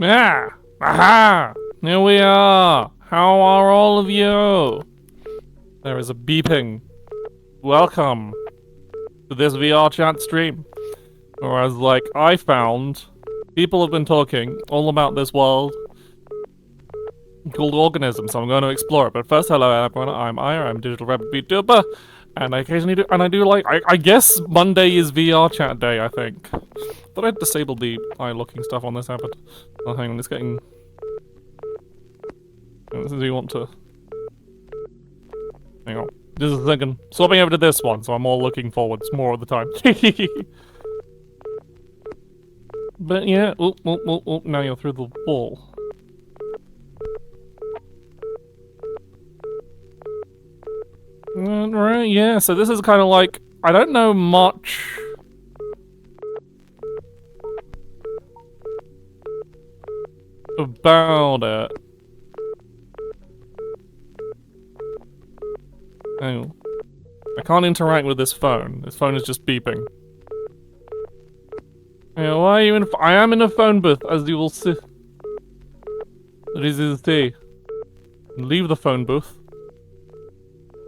Yeah! Aha! Here we are! How are all of you? There is a beeping. Welcome to this VRChat stream. Whereas, like, I found people have been talking all about this world called Organism, so I'm going to explore it. But first, hello everyone, I'm Ira, I'm Digital Rabbit VTuber, and I occasionally do, I guess Monday is VRChat day, I think. Thought I'd disabled the eye-looking stuff on this app, but oh, hang on, it's getting... Do you want to... Hang on, just a second. Swapping over to this one, so I'm all looking forwards more of the time. But yeah, oh, now you're through the wall. Right, yeah, so this is kind of like, I don't know much about it. Oh. I can't interact with this phone. This phone is just beeping. Yeah, why are you in? I am in a phone booth, as you will see. That is to say. Leave the phone booth.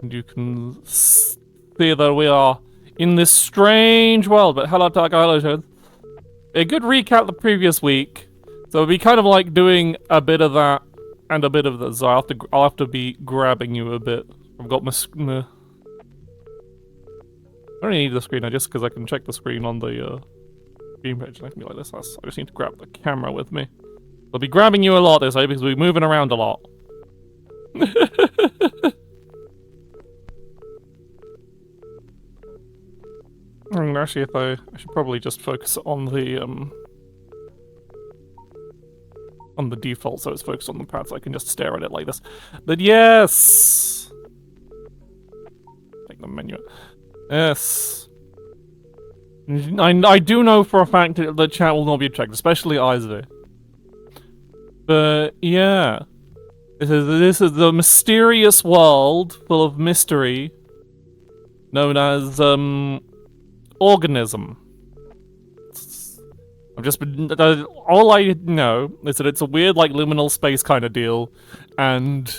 And you can see that we are in this strange world. But hello, Taka, hello, Shad. A good recap the previous week. So it'll be kind of like doing a bit of that and a bit of that. So I'll have to be grabbing you a bit. I've got my I don't need the screen, just because I can check the screen on the screen page. I can be like this. I just need to grab the camera with me. I'll be grabbing you a lot this way because we're moving around a lot. Actually, if I should probably just focus on the default, so it's focused on the pad, so I can just stare at it like this. But yes, take the menu. Yes, I do know for a fact that chat will not be checked, especially Isaac. But yeah, this is the mysterious world full of mystery, known as Organism. I've just been all I know is that it's a weird, like, liminal space kind of deal, and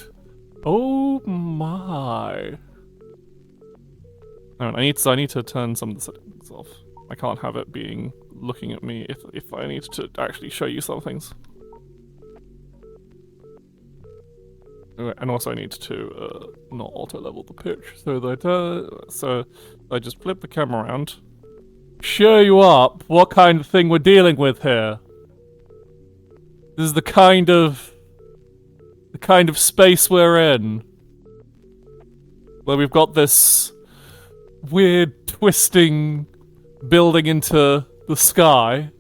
oh my. I need to turn some of the settings off. I can't have it being looking at me if I need to actually show you some things. And also I need to not auto level the pitch so that so I just flip the camera around, show you up what kind of thing we're dealing with here. This is the kind of space we're in, where we've got this weird twisting building into the sky.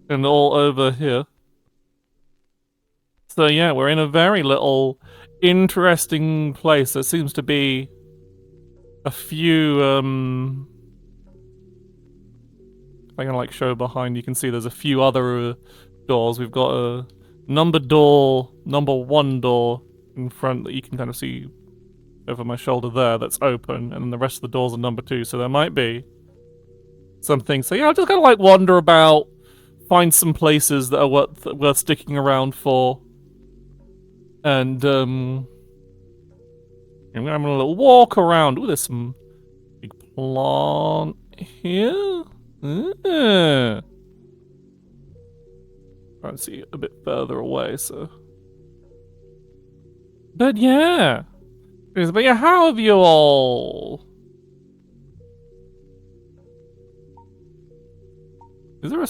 And all over here. So yeah, we're in a very little interesting place. There seems to be a few if I can like show behind, you can see there's a few other doors. We've got a number 1 door in front that you can kind of see over my shoulder there that's open, and then the rest of the doors are number 2, so there might be something. So yeah, I'll just kind of like wander about, find some places that are worth sticking around for, and I'm having a little walk around. Ooh, there's some big plant here. Try and see a bit further away, so. But yeah, how have you all? Is there a?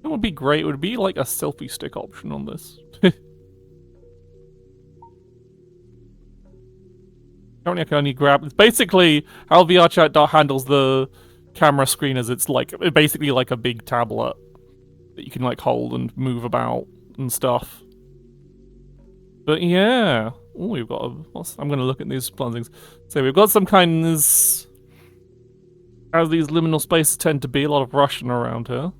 It would be great. It would be like a selfie stick option on this. Currently I can only grab... It's basically how VRChat handles the camera screen, is it's like basically like a big tablet that you can like hold and move about and stuff. But yeah. Oh, we've got I'm gonna look at these plantings. So we've got some kind of... As these liminal spaces tend to be, a lot of Russian around here.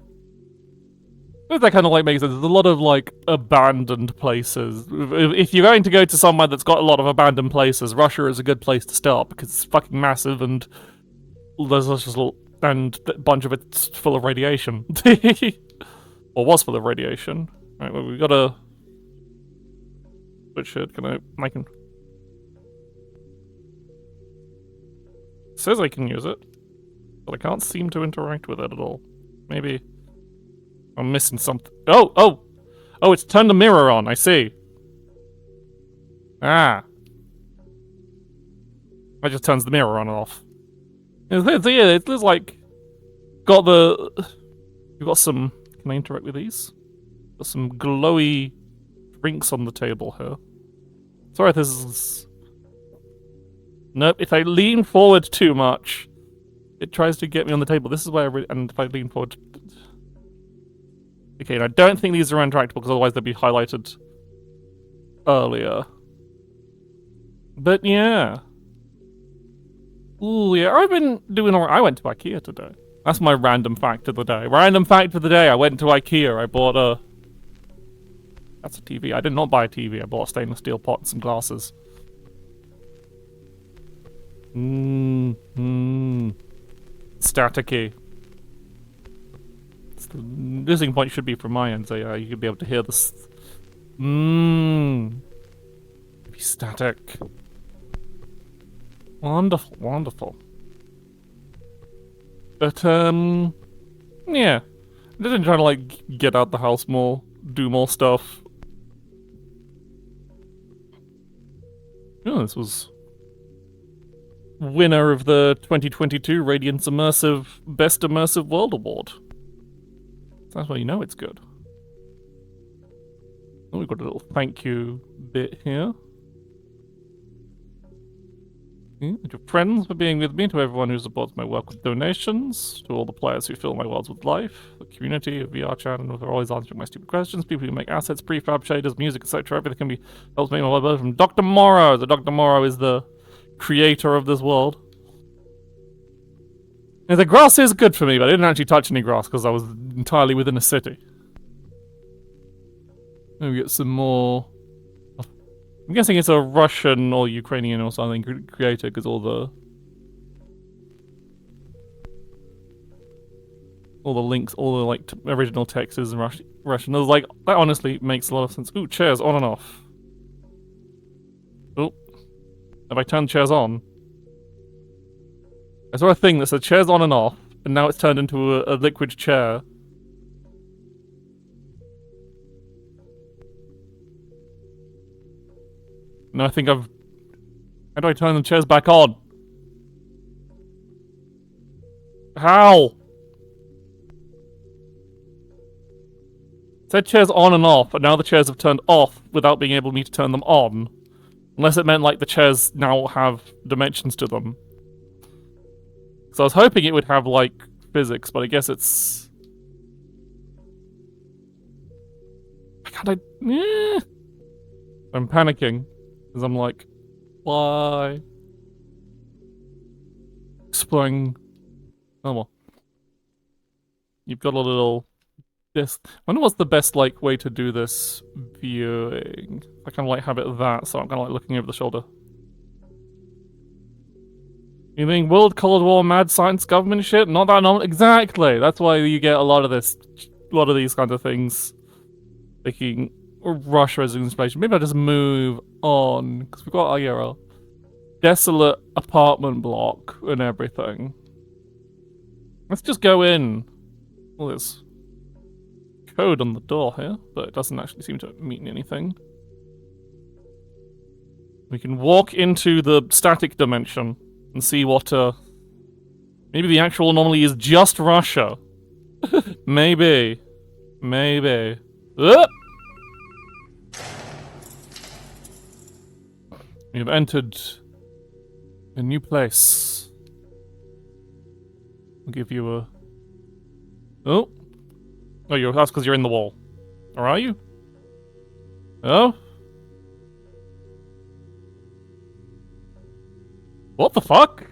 That kind of like makes sense. There's a lot of like abandoned places. If you're going to go to somewhere that's got a lot of abandoned places, Russia is a good place to start because it's fucking massive and there's just and a bunch of it's full of radiation. Or was full of radiation. Right, well, we gotta switch it. I can. It says I can use it, but I can't seem to interact with it at all. Maybe I'm missing something. Oh! It's turned the mirror on. I see. Ah. That just turns the mirror on and off. It's like got the. You've got some. Can I interact with these? Got some glowy drinks on the table here. Sorry, this is. Nope. If I lean forward too much, it tries to get me on the table. This is where and if I lean forward. Okay, and I don't think these are interactable because otherwise they'd be highlighted earlier. But yeah. Ooh, yeah, I've been doing alright. I went to IKEA today. That's my random fact of the day. Random fact of the day, I went to IKEA. I bought a... That's a TV. I did not buy a TV. I bought a stainless steel pot and some glasses. Staticky. The listening point should be from my end, so yeah, you could be able to hear this. Be static. Wonderful, wonderful. But yeah, I didn't try to like get out the house more, do more stuff. Oh, this was winner of the 2022 Radiance Best Immersive World Award. That's why you know it's good. Oh, we've got a little thank you bit here. To your friends for being with me, to everyone who supports my work with donations, to all the players who fill my worlds with life, the community of VRChat and for always answering my stupid questions, people who make assets, prefab shaders, music, etc. Everything can be helps make my world better. From Dr. Morrow. So Dr. Morrow is the creator of this world. Now, the grass is good for me, but I didn't actually touch any grass because I was entirely within a city. Let me get some more. I'm guessing it's a Russian or Ukrainian or something creator because all the links, all the like original text is in Russian. I was like, that honestly makes a lot of sense. Ooh, chairs on and off. Oh, have I turned chairs on? I saw a thing that said chairs on and off, and now it's turned into a liquid chair. No, I think I've... How do I turn the chairs back on? How? It said chairs on and off, but now the chairs have turned off without being able me to turn them on. Unless it meant like the chairs now have dimensions to them. So I was hoping it would have like physics, but I guess it's... I'm panicking. Because I'm like, why? Exploring... Oh well. You've got a little... This. I wonder what's the best like way to do this viewing. I kind of like have it that, so I'm kind of like looking over the shoulder. You mean World Cold War mad science government shit? Not that normal. Exactly. That's why you get a lot of these kinds of things. Making Russia as an inspiration. Maybe I'll just move on because we've got a desolate apartment block and everything. Let's just go in. Well, there's code on the door here, but it doesn't actually seem to mean anything. We can walk into the static dimension and see what, maybe the actual anomaly is just Russia. Maybe. Maybe. We have entered a new place. I'll give you a... Oh. Oh, that's because you're in the wall. Or are you? Oh? What the fuck?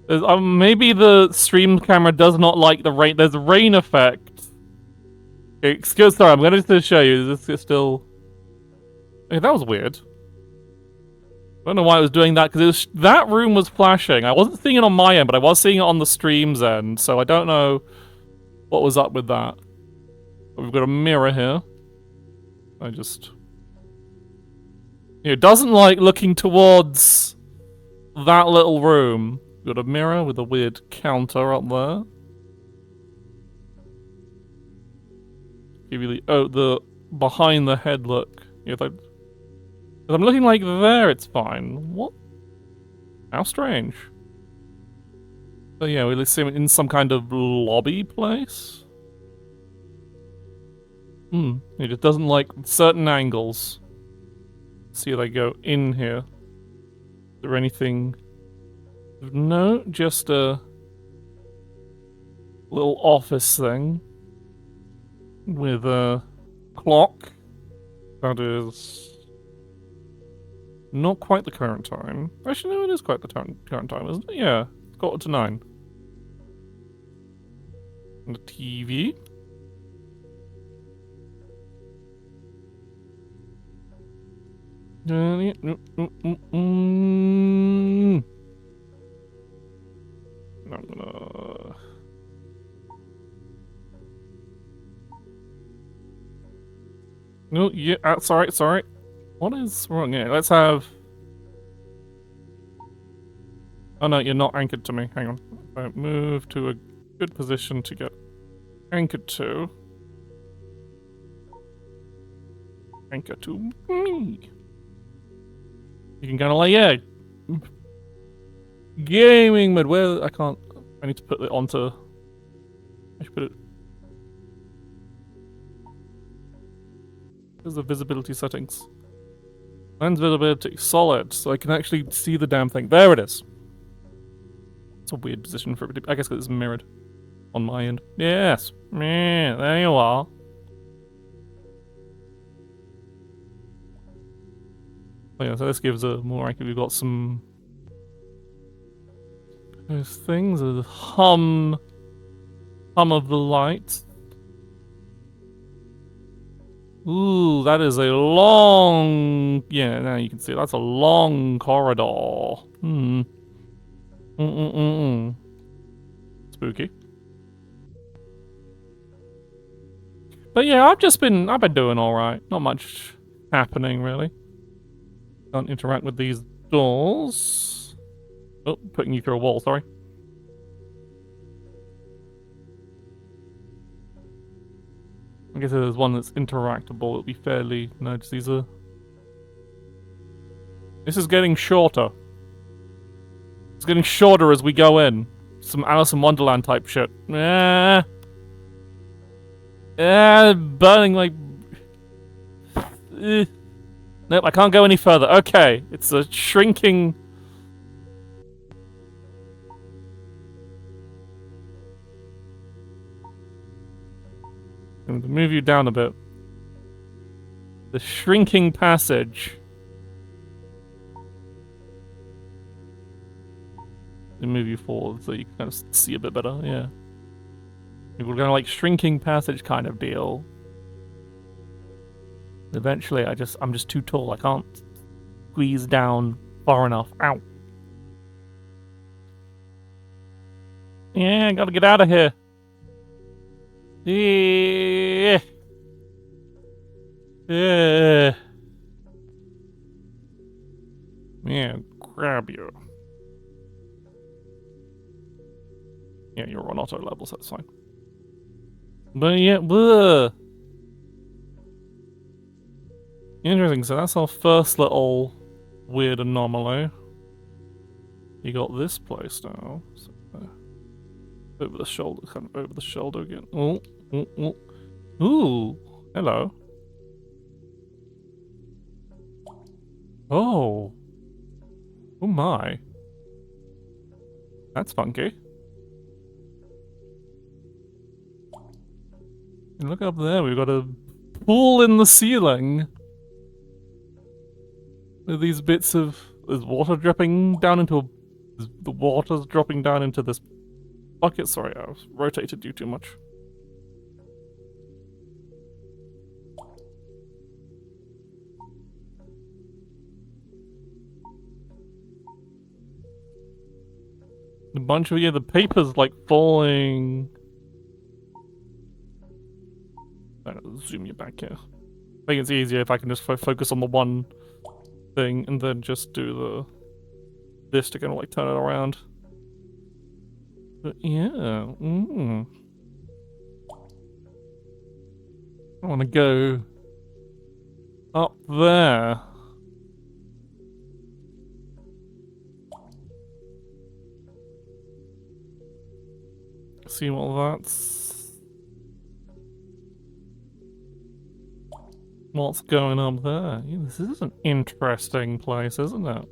Maybe the stream camera does not like the rain. There's a rain effect. Excuse, sorry, I'm going to show you. This is still... Okay, that was weird. I don't know why it was doing that, because that room was flashing. I wasn't seeing it on my end, but I was seeing it on the stream's end, so I don't know what was up with that. But we've got a mirror here. I just... It doesn't like looking towards that little room. We've got a mirror with a weird counter up there. Give you the behind the head look. If I'm looking like there, it's fine. What? How strange. So yeah, we see him in some kind of lobby place. It just doesn't like certain angles. See if they go in here. Is there anything? No, just a little office thing with a clock that is not quite the current time. Actually, no, it is quite the current time, isn't it? Yeah, 9:15. And a TV. I'm gonna... No, yeah, sorry. What is wrong here? Let's have... Oh no, you're not anchored to me. Hang on. If I move to a good position to get anchored to. Anchor to me. You can kind of like, yeah. Gaming mode. Where I can't. I need to put it onto. I should put it. There's the visibility settings. Lens visibility solid, so I can actually see the damn thing. There it is. It's a weird position for it. I guess because it's mirrored on my end. Yes. Yeah, there you are. Oh yeah, so this gives a more accurate. We've got some those things. A hum of the light. Ooh, that is a long. Yeah, now you can see that's a long corridor. Spooky. But yeah, I've been doing all right. Not much happening really. Can't interact with these doors. Oh, putting you through a wall, sorry. I guess if there's one that's interactable, it'll be fairly... No, just these are... This is getting shorter. It's getting shorter as we go in. Some Alice in Wonderland type shit. Burning like... Nope, I can't go any further. Okay, it's a shrinking... I'm going to move you down a bit. The shrinking passage. And move you forward so you can kind of see a bit better, yeah. We're kind of like shrinking passage kind of deal. Eventually, I'm just too tall. I can't squeeze down far enough. Ow. Yeah, gotta get out of here. Yeah. Yeah. Yeah, grab you. Yeah, you're on auto level, so that's fine. But yeah, bleh. Interesting, so that's our first little weird anomaly. You got this place now. So, over the shoulder, kind of over the shoulder again. Oh, ooh, hello. Oh my. That's funky. And look up there, we've got a pool in the ceiling. With these bits of... There's water dripping down into a The water's dropping down into this bucket. Sorry, I was rotated you too much. A bunch of, yeah, the paper's like falling. I'll zoom you back here. I think it's easier if I can just focus on the one thing and then just do this to kind of like turn it around. But yeah, I want to go up there. See what's going on there. Yeah, this is an interesting place, isn't it?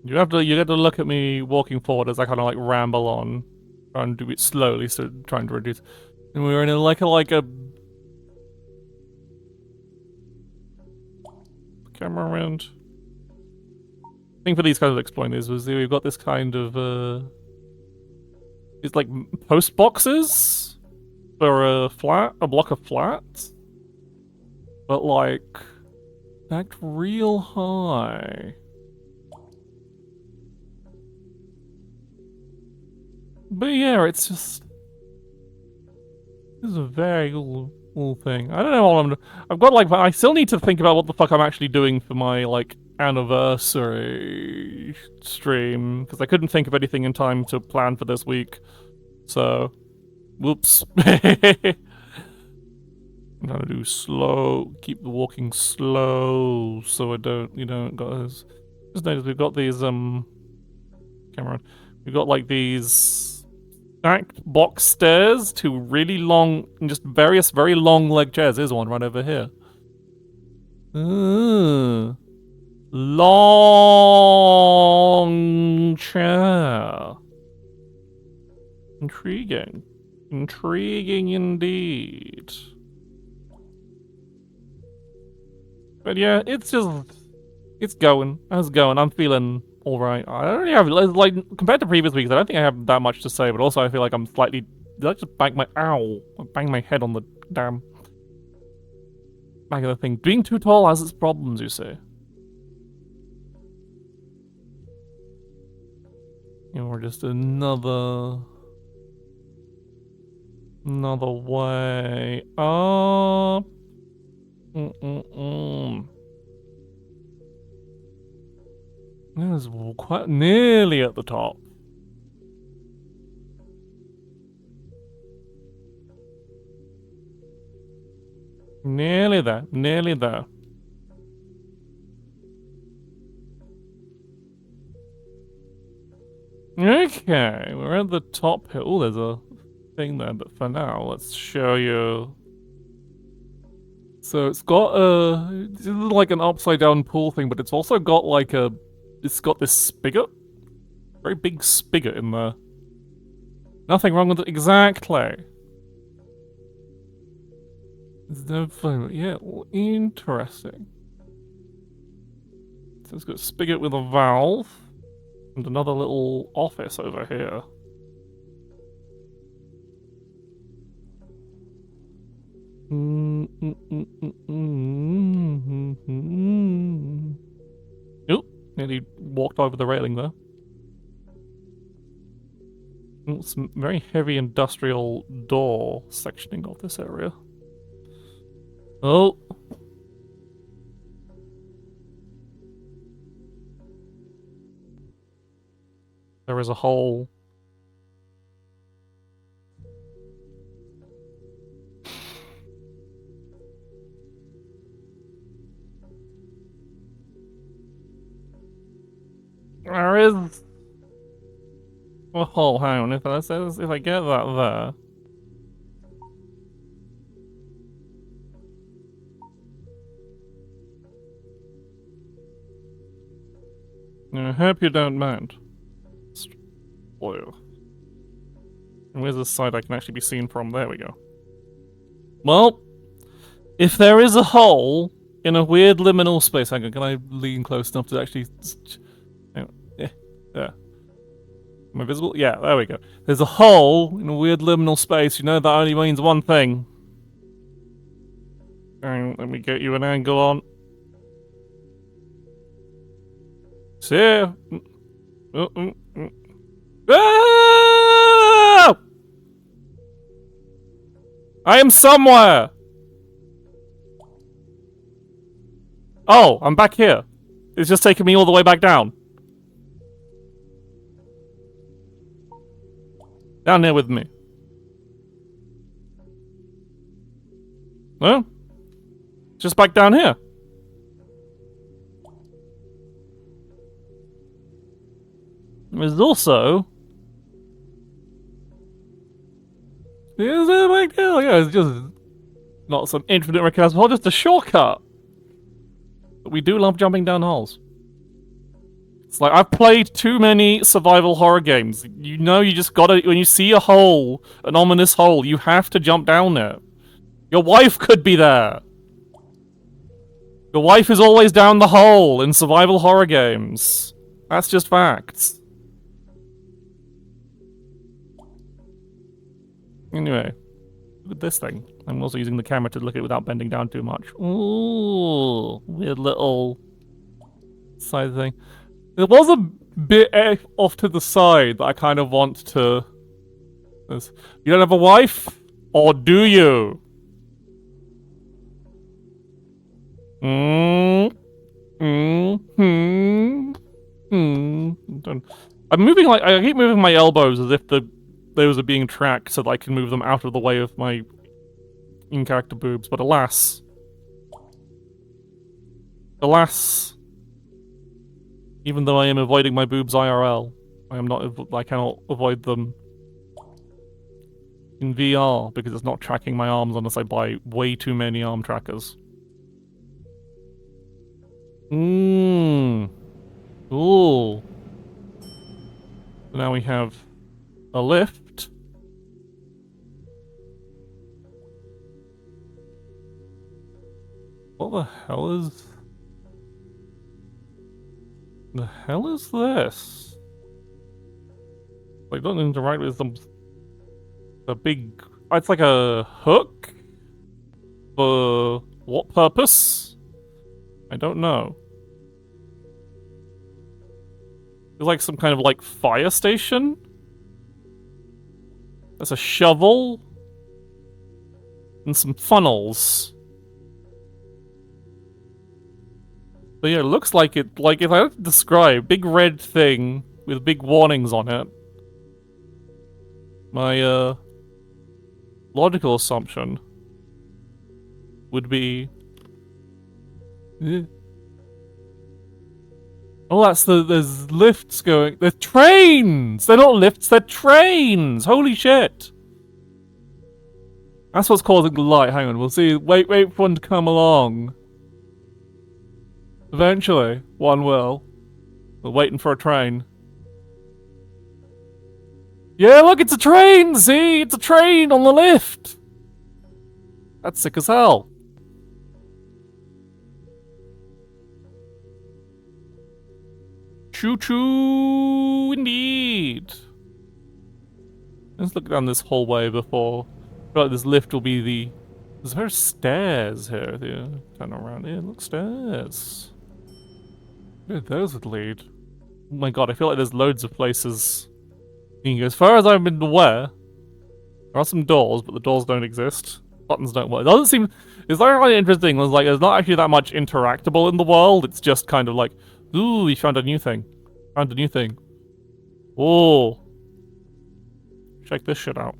You have to look at me walking forward as I kind of like ramble on, try and do it slowly, so trying to reduce. And we were in like a camera around. I think for these kinds of explainers was we've got this kind of it's like post boxes for a block of flats, but like stacked real high. But yeah, it's just this is a very cool thing. I don't know what I've got like I still need to think about what the fuck I'm actually doing for my like anniversary stream because I couldn't think of anything in time to plan for this week. So, whoops. I'm trying to do slow, keep the walking slow so I don't, got this. Just notice we've got these camera. We've got like these stacked box stairs to really long, and just various very long leg chairs. There's one right over here. Long chair. Intriguing. Intriguing indeed. But yeah, it's going. How's it going? I'm feeling alright. I don't really have, like, compared to previous weeks, I don't think I have that much to say, but also I feel like I'm slightly, did I just bang my head on the damn back of the thing. Being too tall has its problems, you see. Or just another way up. It was quite nearly at the top. Nearly there. Nearly there. Okay, we're at the top here. Oh, there's a thing there, but for now, let's show you. So it's got it's like an upside down pool thing, but it's also got like it's got this spigot. Very big spigot in there. Nothing wrong with it, exactly. There's no flame, but yeah, interesting. So it's got a spigot with a valve. And another little office over here. Oop, nearly walked over the railing there. It's a very heavy industrial door sectioning of this area. Oh. There is a hole. There is a hole. Hang on, if I get that there. I hope you don't mind. Blue. And where's the side I can actually be seen from? There we go. Well, if there is a hole in a weird liminal space, hang on, can I lean close enough to actually... Yeah. Am I visible? Yeah, there we go. There's a hole in a weird liminal space. You know that only means one thing. And let me get you an angle on. See ya. Ah! I am somewhere! Oh, I'm back here. It's just taking me all the way back down. Down here with me. Well, just back down here. There's also... Is it back there? Yeah, it's just not some infinite recursive hole, just a shortcut. But we do love jumping down holes. It's like, I've played too many survival horror games. You know you just gotta, when you see a hole, an ominous hole, you have to jump down there. Your wife could be there. Your wife is always down the hole in survival horror games. That's just facts. Anyway, look at this thing. I'm also using the camera to look at it without bending down too much. Ooh, weird little side thing. There was a bit off to the side that I kind of want to... You don't have a wife? Or do you? I'm moving like... I keep moving my elbows as if those are being tracked so that I can move them out of the way of my in-character boobs, but alas... Even though I am avoiding my boobs IRL, I cannot avoid them in VR because it's not tracking my arms unless I buy way too many arm trackers. Ooh. So now we have a lift. What the hell is... The hell is this? Like, don't interact with them. A big... It's like a hook? For what purpose? I don't know. It's like some kind of, like, fire station? There's a shovel? And some funnels. So yeah, it looks like it, like, if I had to describe, big red thing with big warnings on it. My, logical assumption would be... Oh, that's there's lifts going, they're trains! They're not lifts, they're trains! Holy shit! That's what's causing the light, hang on, we'll see, wait for one to come along. Eventually, one will. We're waiting for a train. Yeah, look, it's a train! See? It's a train on the lift! That's sick as hell. Choo-choo, indeed. Let's look down this hallway before... I feel like this lift will be the... There's stairs here. Yeah, turn around. Yeah, look, stairs. Yeah, those would lead. Oh my god, I feel like there's loads of places. As far as I've been aware, there are some doors, but the doors don't exist. Buttons don't work. It doesn't seem... It's very interesting. There's like, there's not actually that much interactable in the world. It's just kind of like, ooh, we found a new thing. Found a new thing. Oh. Check this shit out.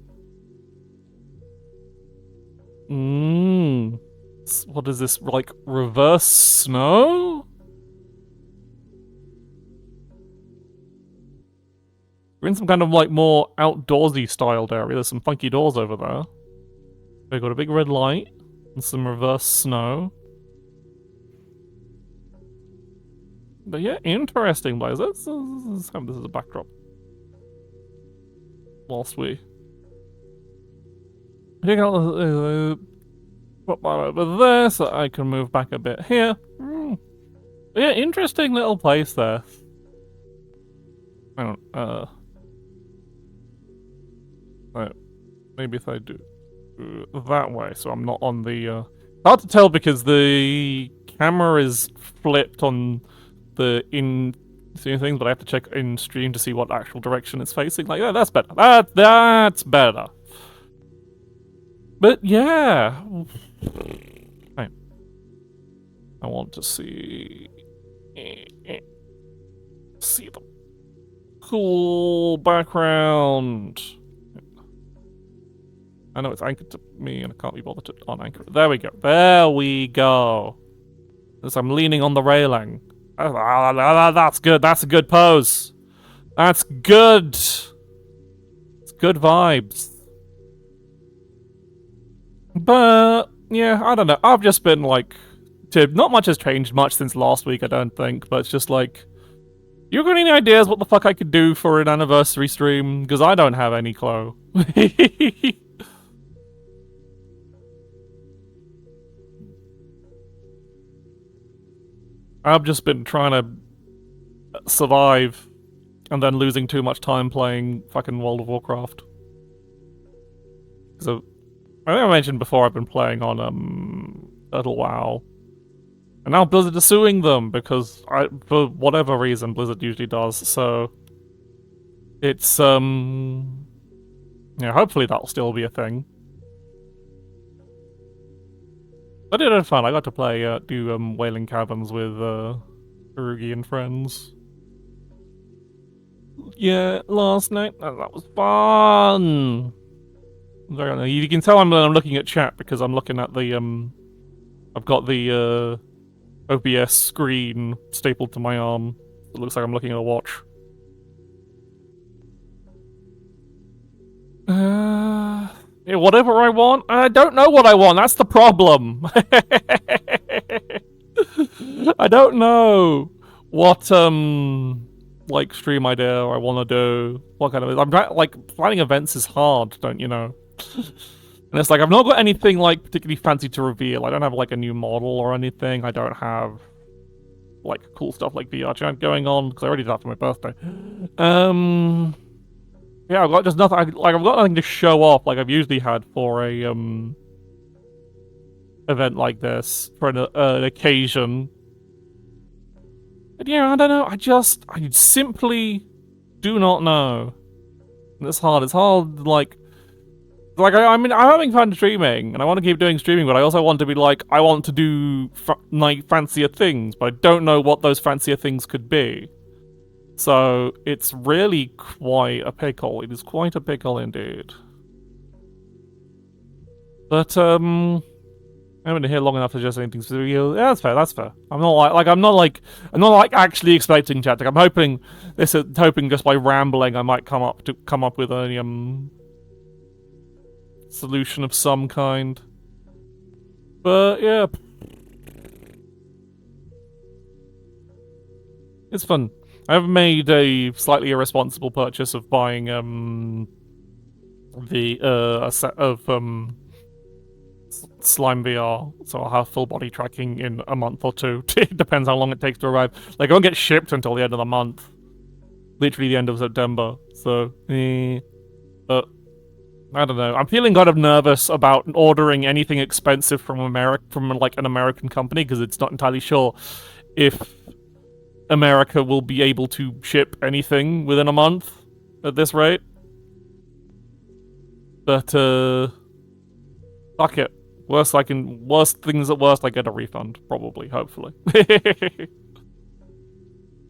What is this, like, reverse snow? We're in some kind of, like, more outdoorsy styled area. There's some funky doors over there. We've got a big red light and some reverse snow. But yeah, interesting place. Let's have this as a backdrop. Whilst we... Check out put that over there so I can move back a bit here. Yeah, interesting little place there. I don't, maybe if I do that way, so I'm not on the, hard to tell because the camera is flipped on the seeing things, but I have to check in stream to see what actual direction it's facing. Like, yeah, that's better. That's better. But yeah, I want to see the cool background. I know it's anchored to me and I can't be bothered to unanchor it. There we go. There we go. As I'm leaning on the railing. That's good. That's a good pose. That's good. It's good vibes. But yeah, I don't know. I've just been like, not much has changed much since last week, I don't think. But it's just like, you got any ideas what the fuck I could do for an anniversary stream? Because I don't have any clue. I've just been trying to survive and then losing too much time playing fucking World of Warcraft. So, I think I mentioned before I've been playing on, Turtle WoW. And now Blizzard is suing them because, for whatever reason, Blizzard usually does, so... It's, yeah, hopefully that'll still be a thing. But it had fun. I got to play, do Wailing Caverns with Harugi and friends. Yeah, last night. That was fun. You can tell I'm looking at chat because I'm looking at the I've got the OBS screen stapled to my arm. It looks like I'm looking at a watch. Yeah, whatever I want. I don't know what I want. That's the problem. I don't know what like stream idea I want to do. What kind of I'm trying, like, planning events is hard, don't you know? And it's like I've not got anything like particularly fancy to reveal. I don't have like a new model or anything. I don't have like cool stuff like VRChat going on because I already did that for my birthday. Yeah, I've got just nothing. I've got nothing to show off like I've usually had for a event like this for an occasion. But yeah, I don't know. I simply do not know. And it's hard. It's hard. Like I mean, I'm having fun streaming, and I want to keep doing streaming, but I also want to be like, I want to do like fancier things, but I don't know what those fancier things could be. So, it's really quite a pickle. It is quite a pickle indeed. But, I haven't been here long enough to suggest anything specific. Yeah, that's fair, that's fair. I'm not like actually expecting chat. Like, I'm hoping just by rambling I might come up with a, solution of some kind. But, yeah. It's fun. I've made a slightly irresponsible purchase of buying a set of Slime VR, so I'll have full body tracking in a month or two. It depends how long it takes to arrive. Like, it won't get shipped until the end of the month. Literally the end of September. So, but I don't know. I'm feeling kind of nervous about ordering anything expensive from like an American company because it's not entirely sure if America will be able to ship anything within a month at this rate. But, fuck it. Worst things at worst, I get a refund, probably, hopefully.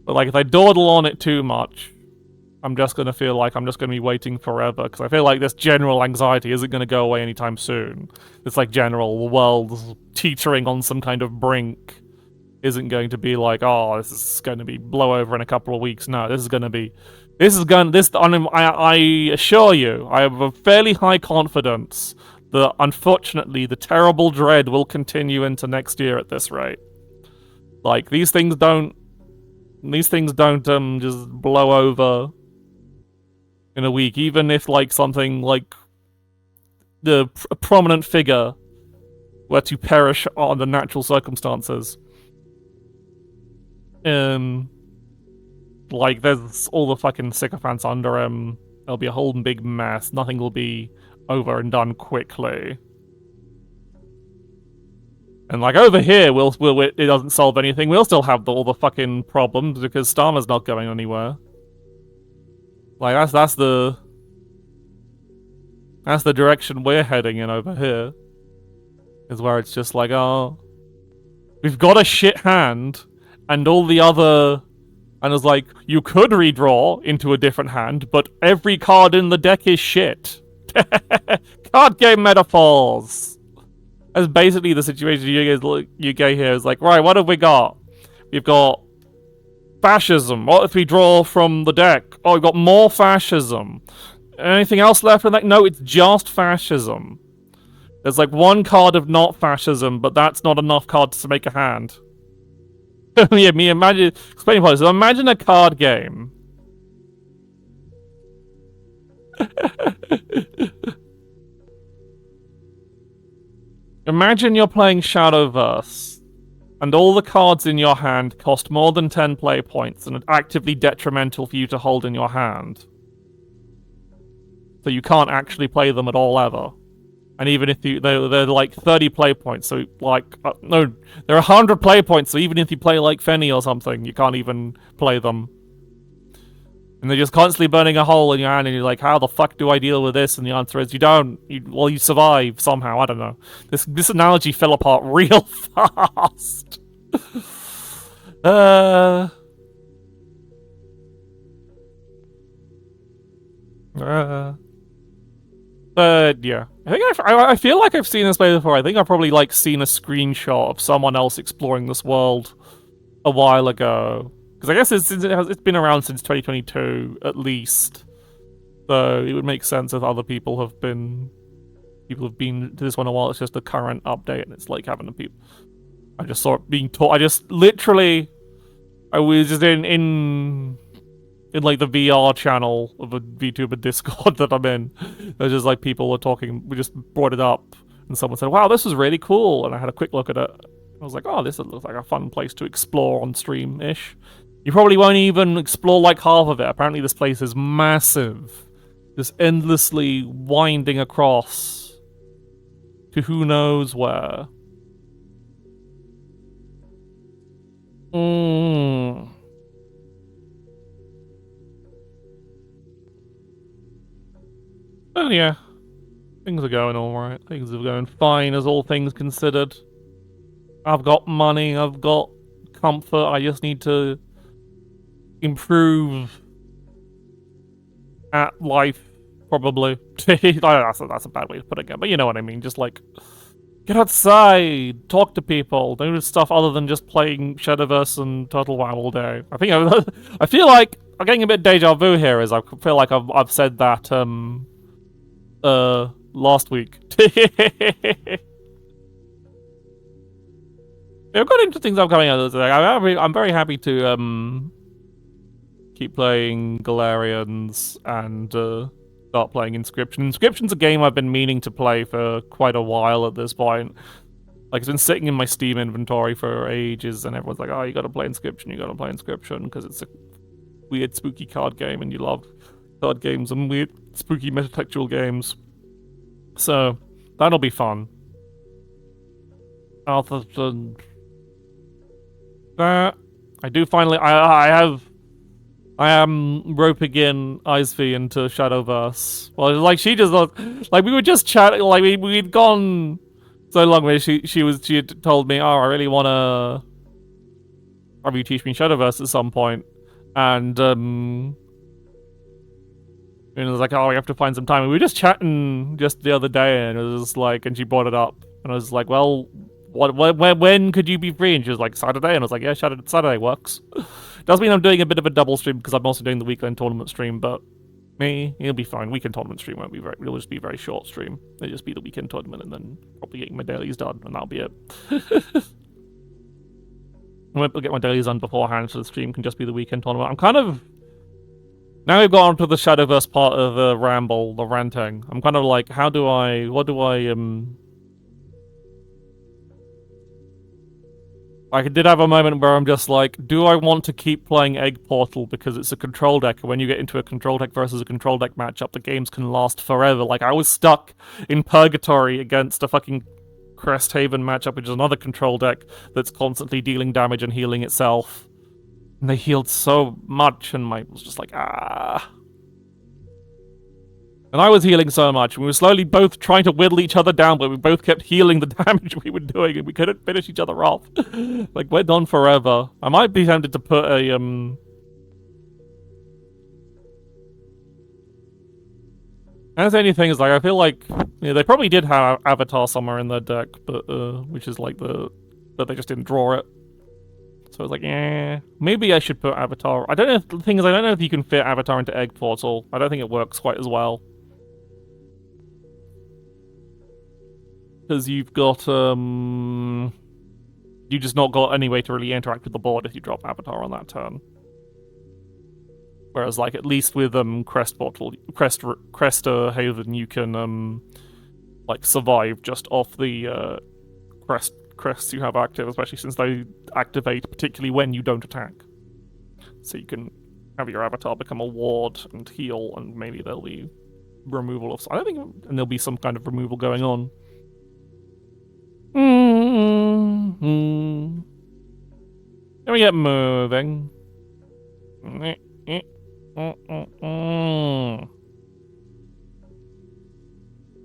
But, like, if I dawdle on it too much, I'm just gonna feel like I'm just gonna be waiting forever, because I feel like this general anxiety isn't gonna go away anytime soon. It's like general, the world's teetering on some kind of brink. Isn't going to be like, oh, this is going to be blow over in a couple of weeks. No, I assure you, I have a fairly high confidence that, unfortunately, the terrible dread will continue into next year at this rate. Like, these things don't just blow over in a week, even if, like, something like a prominent figure were to perish under natural circumstances. like, there's all the fucking sycophants under him. There'll be a whole big mess. Nothing will be over and done quickly. And like over here, it doesn't solve anything. We'll still have all the fucking problems because Starmer's not going anywhere. Like that's the direction we're heading in over here. Is where it's just like, oh, we've got a shit hand, and all the other, and it's like you could redraw into a different hand, but every card in the deck is shit. Card game metaphors. That's basically the situation you get here. Is like, right, what have we got? We've got fascism. What if we draw from the deck? Oh, we've got more fascism. Anything else left in that? No, it's just fascism. There's like one card of not fascism, but that's not enough cards to make a hand. Yeah, imagine explaining policy. So imagine a card game. Imagine you're playing Shadowverse, and all the cards in your hand cost more than 10 play points and are actively detrimental for you to hold in your hand. So you can't actually play them at all ever. And even if they're like 30 play points, so like, no, they're 100 play points, so even if you play like Fenny or something, you can't even play them. And they're just constantly burning a hole in your hand, and you're like, how the fuck do I deal with this? And the answer is, you don't. You survive somehow, I don't know. This analogy fell apart real fast. But yeah, I feel like I've seen this play before. I think I've probably like seen a screenshot of someone else exploring this world a while ago. Because I guess it's been around since 2022 at least, so it would make sense if other people have been to this one a while. It's just a current update, and it's like having the people. I just saw it being taught. I was just in like the VR channel of a VTuber Discord that I'm in. There's just like people were talking. We just brought it up, and someone said, "Wow, this is really cool." And I had a quick look at it. I was like, "Oh, this looks like a fun place to explore on stream-ish." You probably won't even explore like half of it. Apparently this place is massive. Just endlessly winding across to who knows where. But yeah, things are going alright. Things are going fine as all things considered. I've got money, I've got comfort, I just need to improve at life, probably. That's a bad way to put it again, but you know what I mean. Just like, get outside, talk to people, do stuff other than just playing Shadowverse and Turtle Wow all day. I feel like I'm getting a bit deja vu here, as I feel like I've said that last week. I've got interesting stuff coming out today. I'm very happy to keep playing Galarians and start playing Inscription. Inscription's a game I've been meaning to play for quite a while at this point. Like, it's been sitting in my Steam inventory for ages, and everyone's like, oh, you gotta play Inscription, because it's a weird, spooky card game, and you love card games and weird, spooky metatextual games. So, that'll be fun. Other than that, I do finally, I am roping in Icevy into Shadowverse. Well, like, she just, like, we were just chatting, like, we'd gone so long where she had told me, oh, I really want to have you teach me Shadowverse at some point. And it was like, oh, we have to find some time. And we were just chatting just the other day, and it was like, and she brought it up. And I was like, well, when could you be free? And she was like, Saturday. And I was like, yeah, Saturday works. Does mean I'm doing a bit of a double stream because I'm also doing the weekend tournament stream, but it'll be fine. Weekend tournament stream won't be it'll just be a very short stream. It'll just be the weekend tournament and then probably getting my dailies done, and that'll be it. I won't get my dailies done beforehand, so the stream can just be the weekend tournament. I'm kind of... Now we've got onto the Shadowverse part of the ramble, the ranting. I'm kind of like, what do I I did have a moment where I'm just like, do I want to keep playing Egg Portal because it's a control deck, and when you get into a control deck versus a control deck matchup, the games can last forever. Like, I was stuck in purgatory against a fucking Cresthaven matchup, which is another control deck that's constantly dealing damage and healing itself. And they healed so much, and I was just like, ah. And I was healing so much. We were slowly both trying to whittle each other down, but we both kept healing the damage we were doing, and we couldn't finish each other off. Like, went on forever. I might be tempted to put a, And the only thing is, like, I feel like, yeah, they probably did have Avatar somewhere in their deck, but, which is like but they just didn't draw it. So I was like, yeah, maybe I should put Avatar. I don't know if, the thing is, I don't know if you can fit Avatar into Egg Portal. I don't think it works quite as well. Because you've got, you just not got any way to really interact with the board if you drop Avatar on that turn. Whereas, like, at least with, Haven, you can, like, survive just off the, crests you have active, especially since they activate particularly when you don't attack. So you can have your avatar become a ward and heal, and maybe there'll be removal of... I don't think... And there'll be some kind of removal going on. Can we get moving?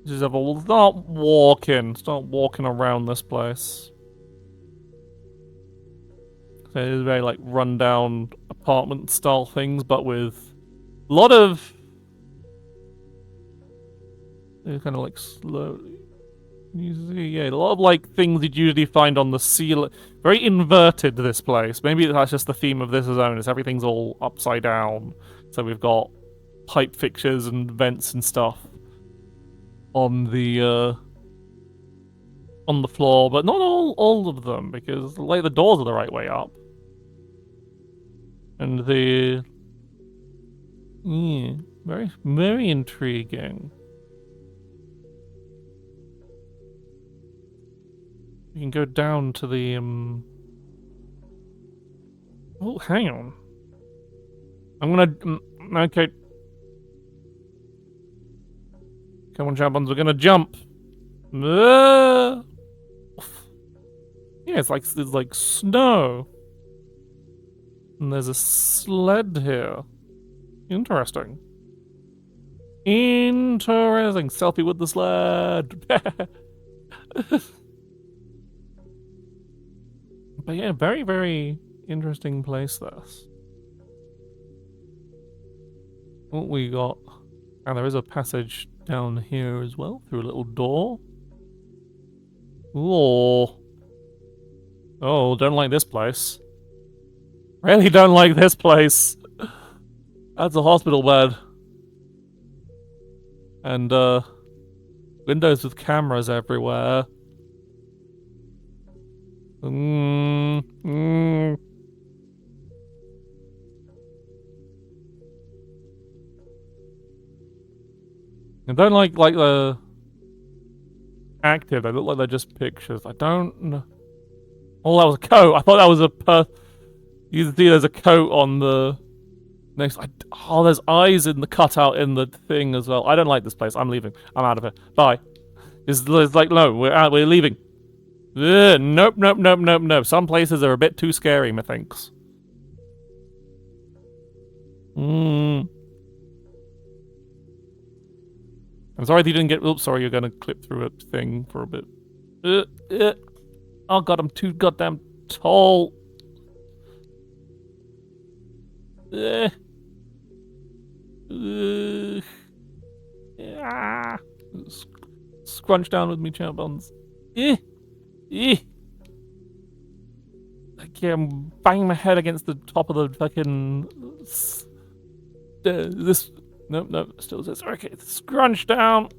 Just have a... Start walking around this place. So it is very, like, run-down apartment-style things, but with a lot of... They're kind of, like, slowly... You see, yeah, a lot of, like, things you'd usually find on the ceiling. Very inverted, this place. Maybe that's just the theme of this zone, is everything's all upside down. So we've got pipe fixtures and vents and stuff on the floor, but not all of them, because, like, the doors are the right way up. And the... Yeah, very, very intriguing. You can go down to the, Oh, hang on. I'm gonna... Okay. Come on, champions, we're gonna jump. Yeah, it's like snow. And there's a sled here. Interesting. Interesting. Selfie with the sled. But yeah, very, very interesting place, this. What we got? And there is a passage down here as well, through a little door. Ooh. Oh, don't like this place. Really don't like this place. That's a hospital bed. And, windows with cameras everywhere. I don't like the active. They look like they're just pictures. I don't know. Oh, that was a coat. I thought that was a You can see there's a coat on the next. Oh, there's eyes in the cutout in the thing as well. I don't like this place. I'm leaving. I'm out of here. Bye. It's like, no, we're out. We're leaving. Nope. Some places are a bit too scary, methinks. I'm sorry that you didn't get... Oops, sorry, you're gonna clip through a thing for a bit. Oh god, I'm too goddamn tall. Scrunch down with me, champ buns. Like, yeah, I'm banging my head against the top of the fucking... this... Nope, still says, okay, scrunch down.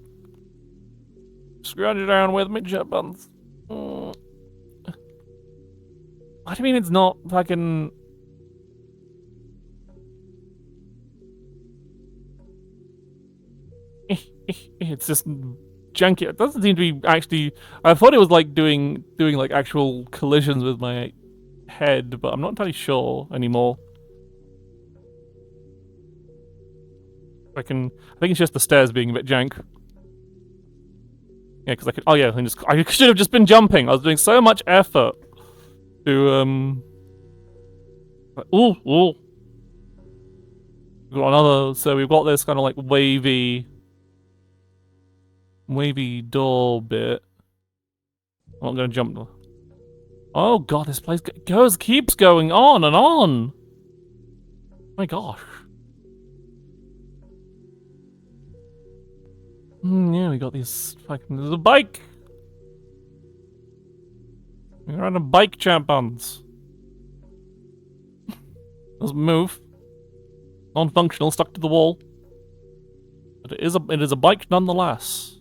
Scrunch down with me, champ buns. What do you mean it's not fucking... It's just janky. It doesn't seem to be actually... I thought it was like doing like actual collisions with my head, but I'm not entirely sure anymore. I think it's just the stairs being a bit jank. Yeah, because I could. Oh yeah, I should have just been jumping. I was doing so much effort to Ooh, ooh. We've got another. So we've got this kind of like wavy door bit. I'm not gonna jump. Oh god, this place keeps going on and on. Oh my gosh. Yeah, we got these fucking. There's a bike. We're on a bike, champions. Doesn't move. Non-functional, stuck to the wall. But it is a bike nonetheless.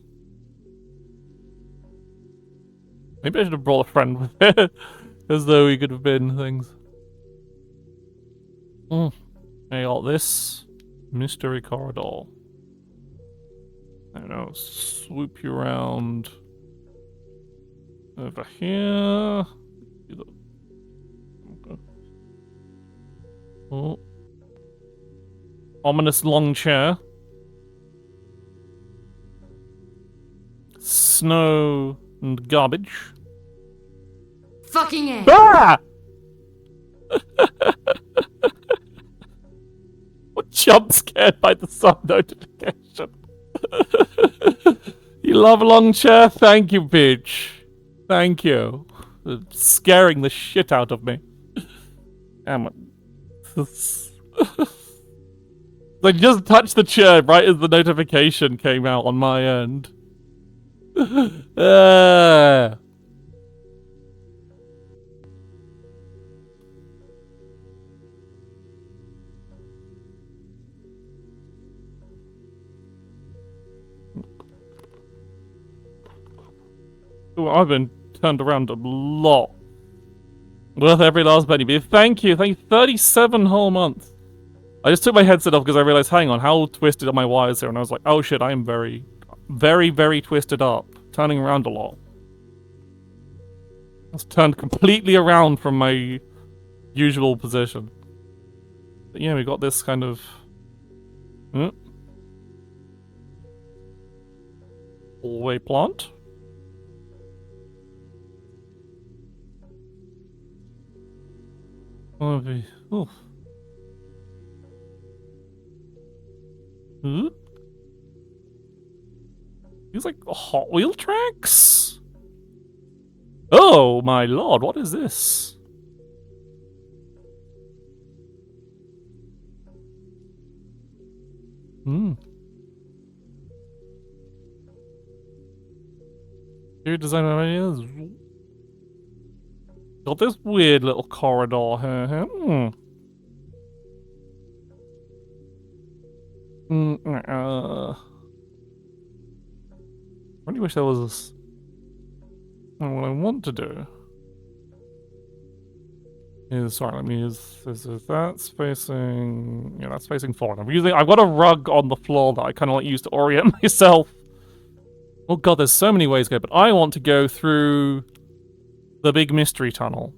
Maybe I should have brought a friend with it, as though we could have been things. I got this mystery corridor. I don't know, swoop you around over here. Oh. Ominous long chair. Snow and garbage. Fucking A. Ah! What jump scared by the sun notification? You love a long chair? Thank you, bitch. Thank you. It's scaring the shit out of me. Damn it. I just touched the chair right as the notification came out on my end. Ooh, I've been turned around a lot. Worth every last penny. But thank you. 37 whole months. I just took my headset off because I realized, hang on, how twisted are my wires here? And I was like, oh shit, I am very, very, very twisted up. Turning around a lot. I was turned completely around from my usual position. But yeah, we got this kind of... hallway plant. Ooh. These like Hot Wheel tracks? Oh my lord, what is this? Interior design ideas. Got this weird little corridor here. I really wish there was what I want to do is, sorry, let me use this. That's facing, yeah, that's facing forward. I've got a rug on the floor that I kind of like use to orient myself. Oh god, there's so many ways to go, but I want to go through the big mystery tunnel.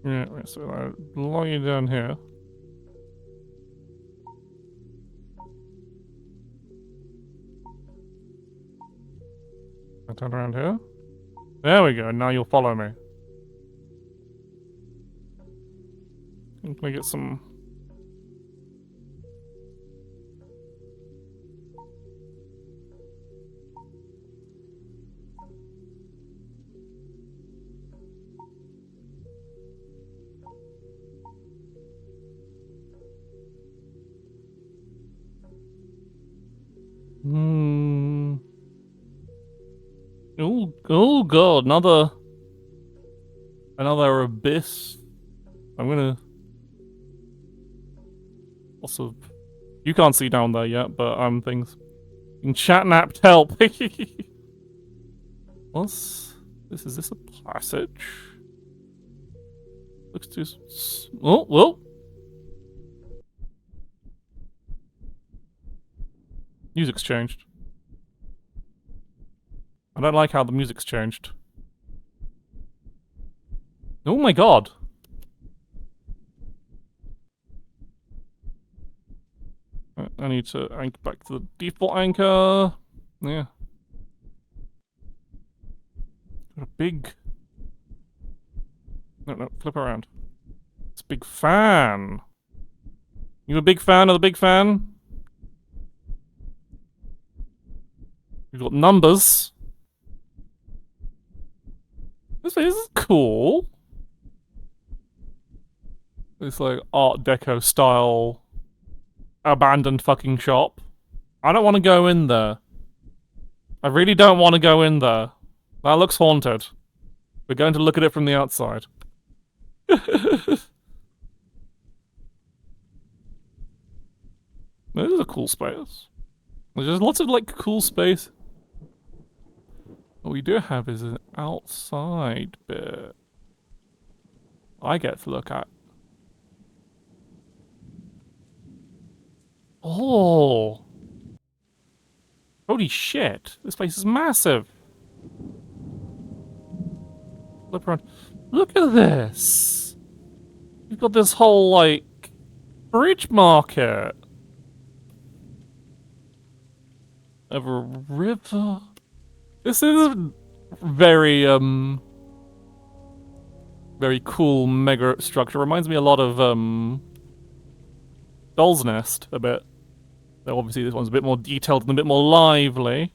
Yeah, so I'll log you down here. I turn around here. There we go, now you'll follow me. Can we get some... Oh god, another abyss. I'm gonna also, you can't see down there yet, but things in chat napped help. What's this? Is this a passage? Looks too... Oh, whoa. Music's changed. I don't like how the music's changed. Oh my god. I need to anchor back to the default anchor. Yeah. Got a big... No, flip around. It's a big fan. You a big fan of the big fan? We've got numbers. This is cool. It's like Art Deco style abandoned fucking shop. I don't want to go in there. I really don't want to go in there. That looks haunted. We're going to look at it from the outside. This is a cool space. There's lots of like cool space. What we do have is an outside bit I get to look at. Oh! Holy shit! This place is massive! Flip around. Look at this! You've got this whole, like, bridge market. Over a river. This is very, very cool mega structure. Reminds me a lot of, Doll's Nest, a bit. Though obviously this one's a bit more detailed and a bit more lively.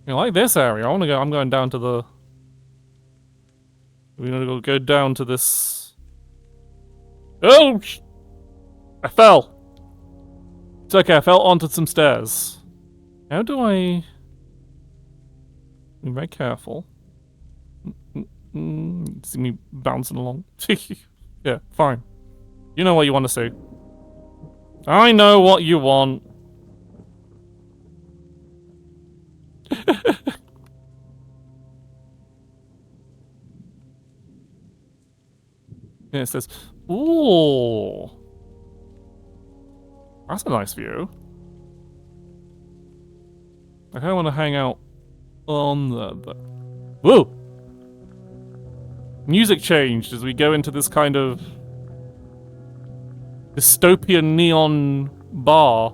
I like this area. I'm going down to the... We're gonna go down to this... Oh! I fell! It's okay, I fell onto some stairs. How do I... Be very careful. See me bouncing along. Yeah, fine. You know what you want to see. I know what you want. Yeah, it says, ooh. That's a nice view. I kind of want to hang out on the... Whoa! Music changed as we go into this kind of dystopian neon bar.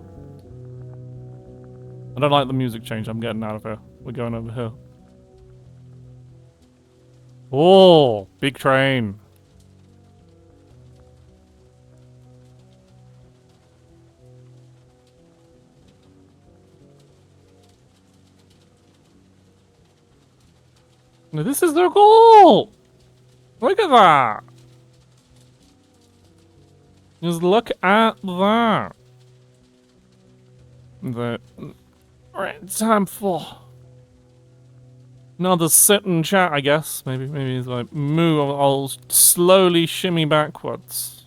I don't like the music change. I'm getting out of here. We're going over here. Oh, big train. Now this is so cool! Look at that! Just look at that! Right, time for another sit and chat, I guess. Maybe as I move, I'll slowly shimmy backwards.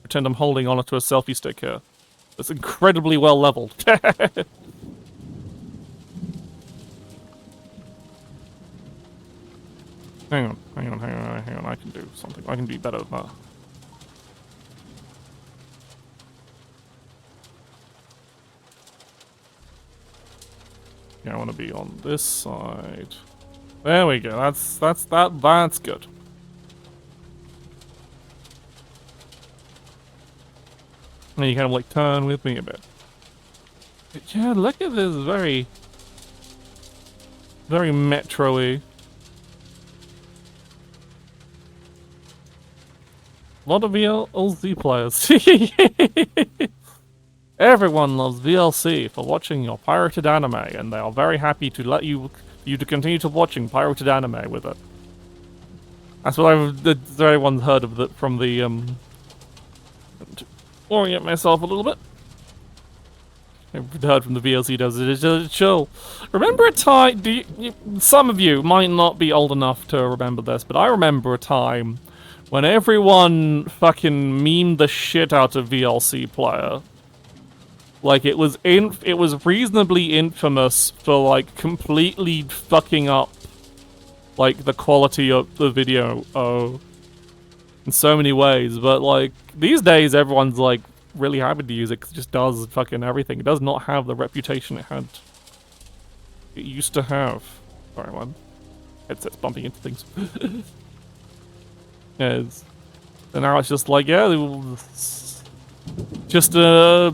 Pretend I'm holding on to a selfie stick here. It's incredibly well leveled. Hang on. I can do something. I can be better than that. Yeah, I want to be on this side. There we go. That's good. And you kind of like turn with me a bit. But yeah, look at this very metro-y. A lot of VLC players. Everyone loves VLC for watching your pirated anime, and they are very happy to let you to continue to watching pirated anime with it. That's what everyone's heard of from the to orient myself a little bit. I've heard from the VLC does it. It's just chill. Remember a time? Some of you might not be old enough to remember this, but I remember a time when everyone fucking memed the shit out of VLC Player. Like, it was reasonably infamous for, like, completely fucking up, like, the quality of the video in so many ways. But, like, these days everyone's, like, really happy to use it because it just does fucking everything. It does not have the reputation it used to have. Sorry, man. Headset's bumping into things. Yes. And now it's just like, yeah, just a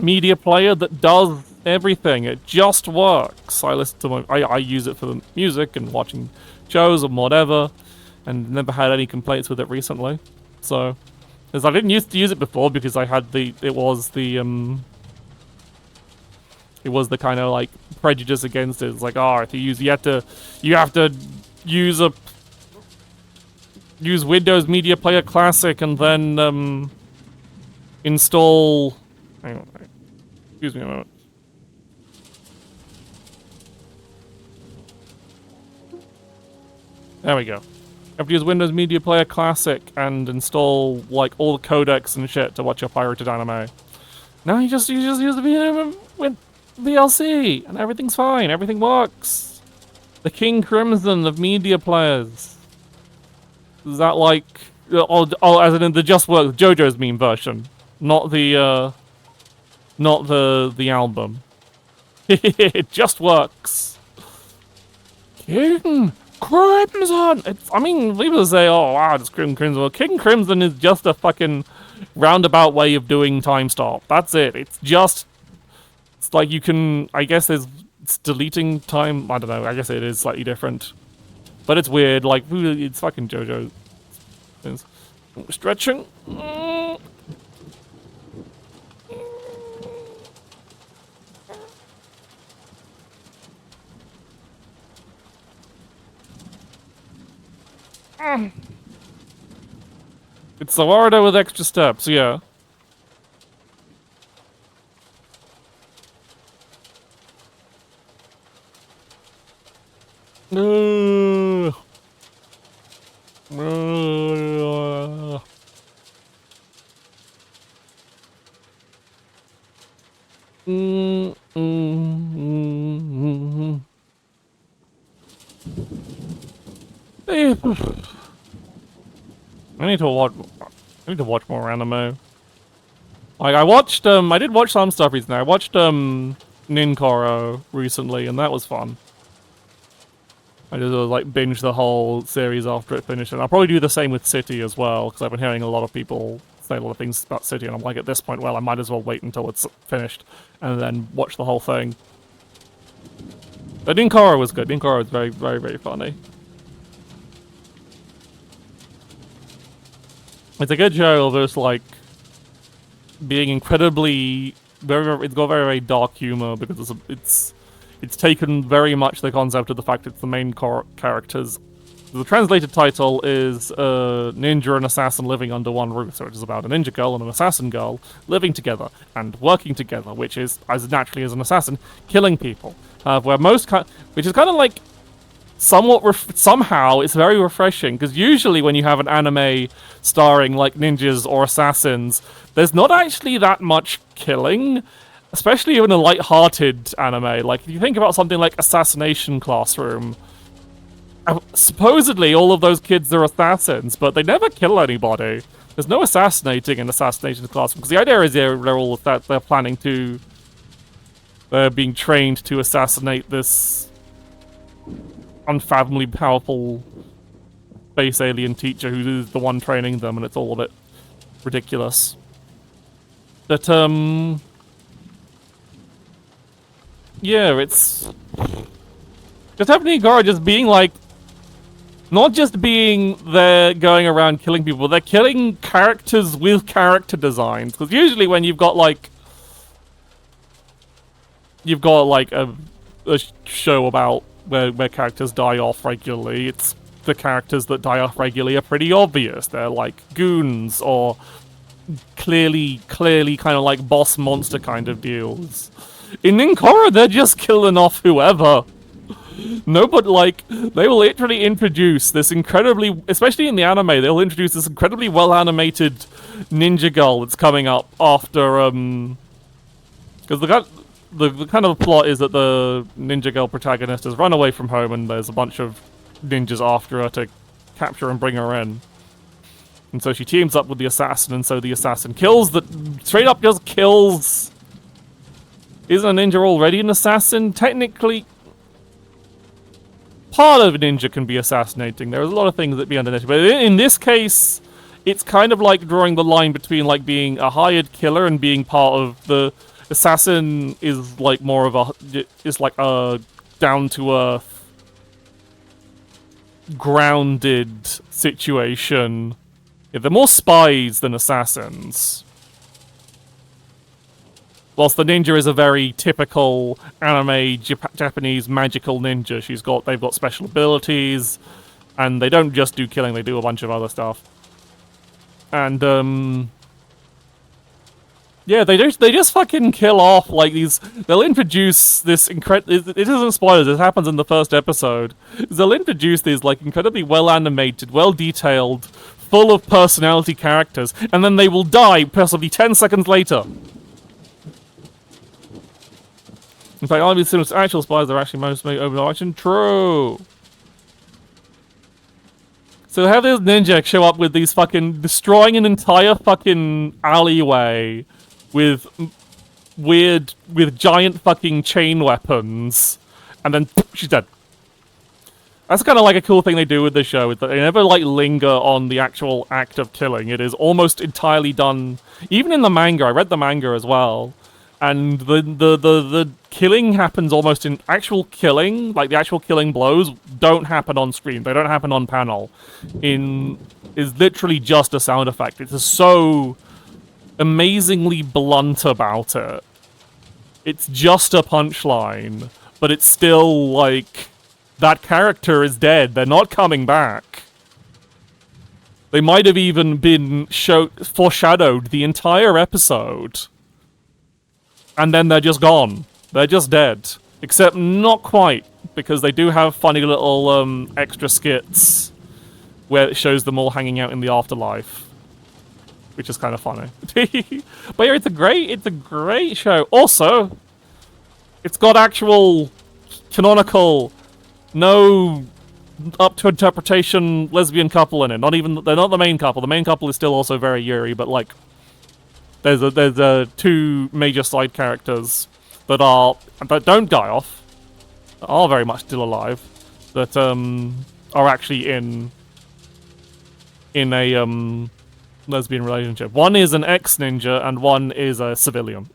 media player that does everything. It just works. I listen to I use it for the music and watching shows and whatever, and never had any complaints with it recently. So, because I didn't used to use it before because I had it was the kind of like prejudice against it. It's like, oh, if you have to use Windows Media Player Classic and then install. Hang on, excuse me a moment. There we go. You have to use Windows Media Player Classic and install like all the codecs and shit to watch your pirated anime. Now you just use the VLC and everything's fine. Everything works. The King Crimson of media players. Is that like as in the Just Works JoJo's meme version, not the album. It just works. King Crimson! I mean, people say, oh wow, it's King Crimson. Well, King Crimson is just a fucking roundabout way of doing time stop. That's it. It's like you can, I guess it's deleting time. I don't know, I guess it is slightly different. But it's weird, like, it's fucking JoJo. It's stretching. It's Sawardo with extra steps, yeah. I need to watch more anime. Like I did watch some stuff recently. I watched Ninkoro recently, and that was fun. I just like binged the whole series after it finished, and I'll probably do the same with City as well, because I've been hearing a lot of people say a lot of things about City, and I'm like, at this point, well, I might as well wait until it's finished, and then watch the whole thing. But Ninkoro was good. Ninkoro was very, very, very funny. It's a good show of just like being incredibly it's got very, very dark humor because it's taken very much the concept of the fact it's the main characters. The translated title is Ninja and Assassin Living Under One Roof, so it is about a ninja girl and an assassin girl living together and working together, which is, as naturally as an assassin, killing people. Which is kind of like somehow it's very refreshing, because usually when you have an anime starring like ninjas or assassins, there's not actually that much killing, especially in a light-hearted anime. Like, if you think about something like Assassination Classroom, supposedly all of those kids are assassins, but they never kill anybody. There's no assassinating in Assassination Classroom, because the idea is they're planning to... They're being trained to assassinate this unfathomably powerful space alien teacher who is the one training them, and it's all a bit ridiculous. But, yeah, it's... Just having Ninkoro just being, like... Not just being there going around killing people, they're killing characters with character designs. Because usually when you've got, like... You've got, like, a show about where characters die off regularly, it's... The characters that die off regularly are pretty obvious. They're, like, goons, or... Clearly kind of like boss monster kind of deals. In Ninkoro, they're just killing off whoever. No, but like, they will literally introduce this incredibly, especially in the anime, they'll introduce this incredibly well-animated ninja girl that's coming up after, because the kind of plot is that the ninja girl protagonist has run away from home and there's a bunch of ninjas after her to capture and bring her in. And so she teams up with the assassin, and so the assassin kills straight up just kills... Isn't a ninja already an assassin? Technically, part of a ninja can be assassinating. There's a lot of things that be underneath. But in this case, it's kind of like drawing the line between like being a hired killer and being part of the... Assassin is like more of a... It's like a down-to-earth, grounded situation. Yeah, they're more spies than assassins. Whilst the ninja is a very typical anime Japanese magical ninja. They've got special abilities, and they don't just do killing, they do a bunch of other stuff. And yeah, they just fucking kill off like these. They'll introduce this it isn't spoilers. This happens in the first episode. They'll introduce these like incredibly well animated, well detailed, full of personality characters, and then they will die possibly 10 seconds later. In fact, all these actual spies are actually mostly overarching. True. So have this ninja show up with these fucking destroying an entire fucking alleyway with giant fucking chain weapons, and then she's dead. That's kind of like a cool thing they do with the show, is that they never like linger on the actual act of killing. It is almost entirely done, even in the manga. I read the manga as well, and the killing happens almost in actual killing, like the actual killing blows don't happen on screen. They don't happen on panel. Is literally just a sound effect. It's so amazingly blunt about it. It's just a punchline, but it's still like that character is dead. They're not coming back. They might have even been foreshadowed the entire episode, and then they're just gone. They're just dead. Except not quite, because they do have funny little extra skits where it shows them all hanging out in the afterlife, which is kind of funny. But yeah, it's a great show. Also, it's got actual canonical, no up to interpretation lesbian couple in it. They're not the main couple. The main couple is still also very Yuri, but like there's two major side characters that don't die off, that are very much still alive, that are actually in a lesbian relationship. One is an ex-ninja and one is a civilian.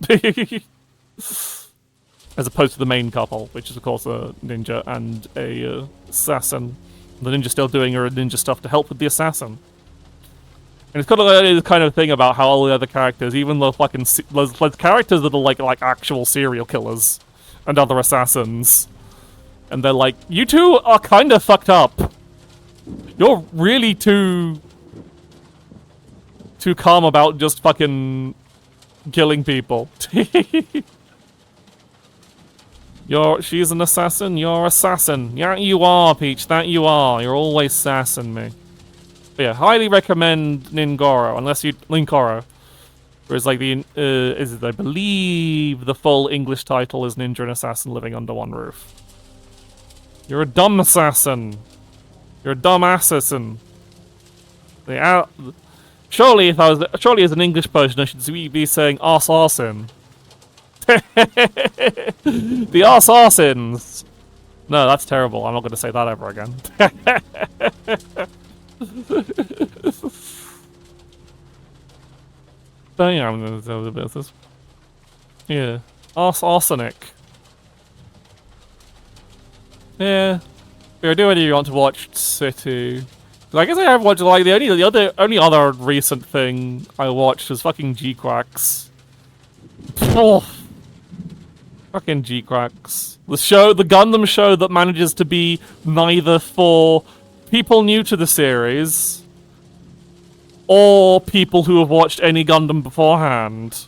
As opposed to the main couple, which is of course a ninja and a assassin. The ninja still doing her ninja stuff to help with the assassin. And it's got a kind of thing about how all the other characters, even the fucking there's characters that are like actual serial killers and other assassins, and they're like, you two are kind of fucked up. You're really too calm about just fucking killing people. She's an assassin, you're assassin. Yeah, you are, Peach, that you are. You're always sassing me. But yeah, highly recommend Linkoro. Whereas like I believe the full English title is Ninja and Assassin Living Under One Roof. You're a dumb assassin. You're a dumb assassin. Surely as an English person I should be saying assassin. The assassins. No, that's terrible. I'm not going to say that ever again. But yeah, I'm going to tell you about this. Yeah, arsenic. Yeah, do whatever you want to watch City. I guess I have watched like the only other recent thing I watched was fucking G-Quacks. Oh. Fucking G-Quacks. The Gundam show that manages to be neither for people new to the series or people who have watched any Gundam beforehand.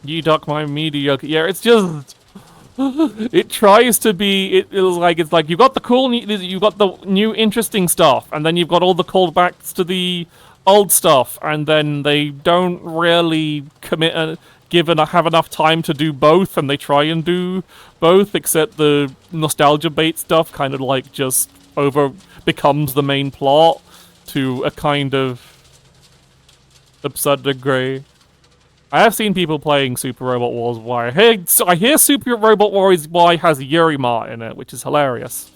You duck my mediocre. Yeah, it's just It tries to be. It's like you've got the cool, you've got the new interesting stuff, and then you've got all the callbacks to the old stuff, and then they don't really commit have enough time to do both, and they try and do both, except the nostalgia bait stuff kind of like just becomes the main plot to a kind of absurd degree. I have seen people playing Super Robot Wars Y. I hear Super Robot Wars Y has Yurimar in it, which is hilarious.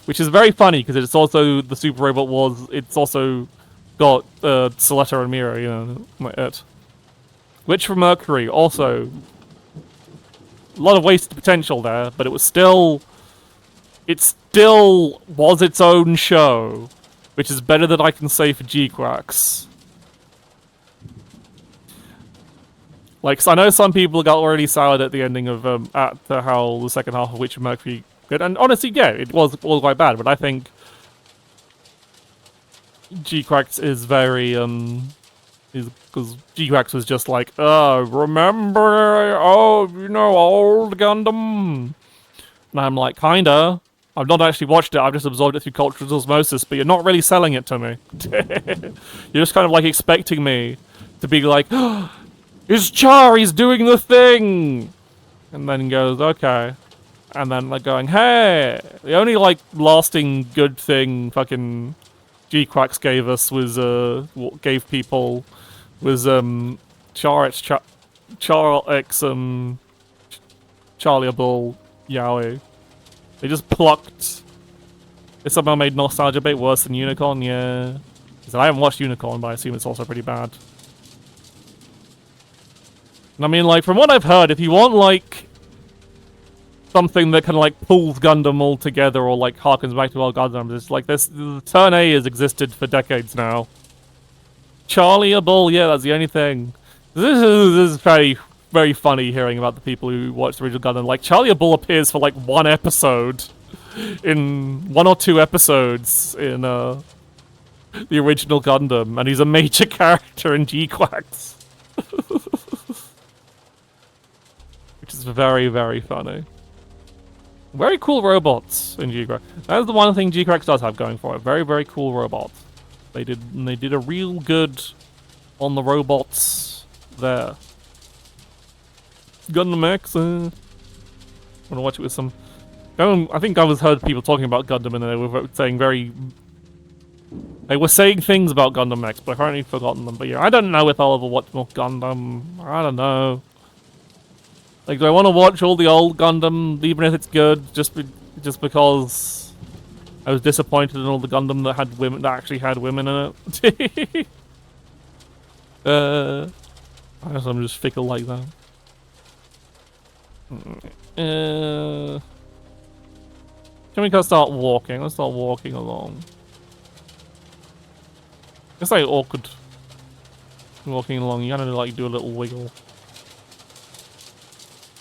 Which is very funny, because it's also the Super Robot Wars, it's also got Soletta and Mira, you know, like it. Witch from Mercury, also. A lot of wasted potential there, but it still was its own show, which is better than I can say for G-Quacks. Like, so I know some people got already soured at the ending of how the second half of Witch of Mercury did, and honestly, yeah, it was quite bad. But I think G-Quacks is very because G-Quacks was just like, remember, old Gundam, and I'm like, kinda. I've not actually watched it. I've just absorbed it through cultural osmosis. But you're not really selling it to me. You're just kind of like expecting me to be like, it's Char, he's doing the thing! And then goes, okay. And then like going, hey! The only like lasting good thing fucking G-Quacks gave us was, Char X Charlie Bull Yaoi. They just plucked. It somehow made Nostalgia Bait worse than Unicorn, yeah. I haven't watched Unicorn, but I assume it's also pretty bad. I mean, like, from what I've heard, if you want, like, something that kind of, like, pulls Gundam all together or, like, harkens back to old Gundam, it's like this. Turn A has existed for decades now. Charlie a Bull, yeah, that's the only thing. This is very, very funny hearing about the people who watched the original Gundam. Like, Charlie a Bull appears for, like, one or two episodes in, the original Gundam, and he's a major character in G-Quacks. Which is very, very funny. Very cool robots in G-Quacks. That's the one thing G-Quacks does have going for it. Very, very cool robots. They did a real good on the robots there. Gundam X. I'm gonna watch it with some. I think I heard people talking about Gundam and they were saying They were saying things about Gundam X, but I've currently forgotten them. But yeah, I don't know if I'll ever watch more Gundam. I don't know. Like, do I want to watch all the old Gundam, even if it's good, just because I was disappointed in all the Gundam that actually had women in it? I guess I'm just fickle like that. Can we go start walking? Let's start walking along. It's like awkward walking along. You gotta like do a little wiggle.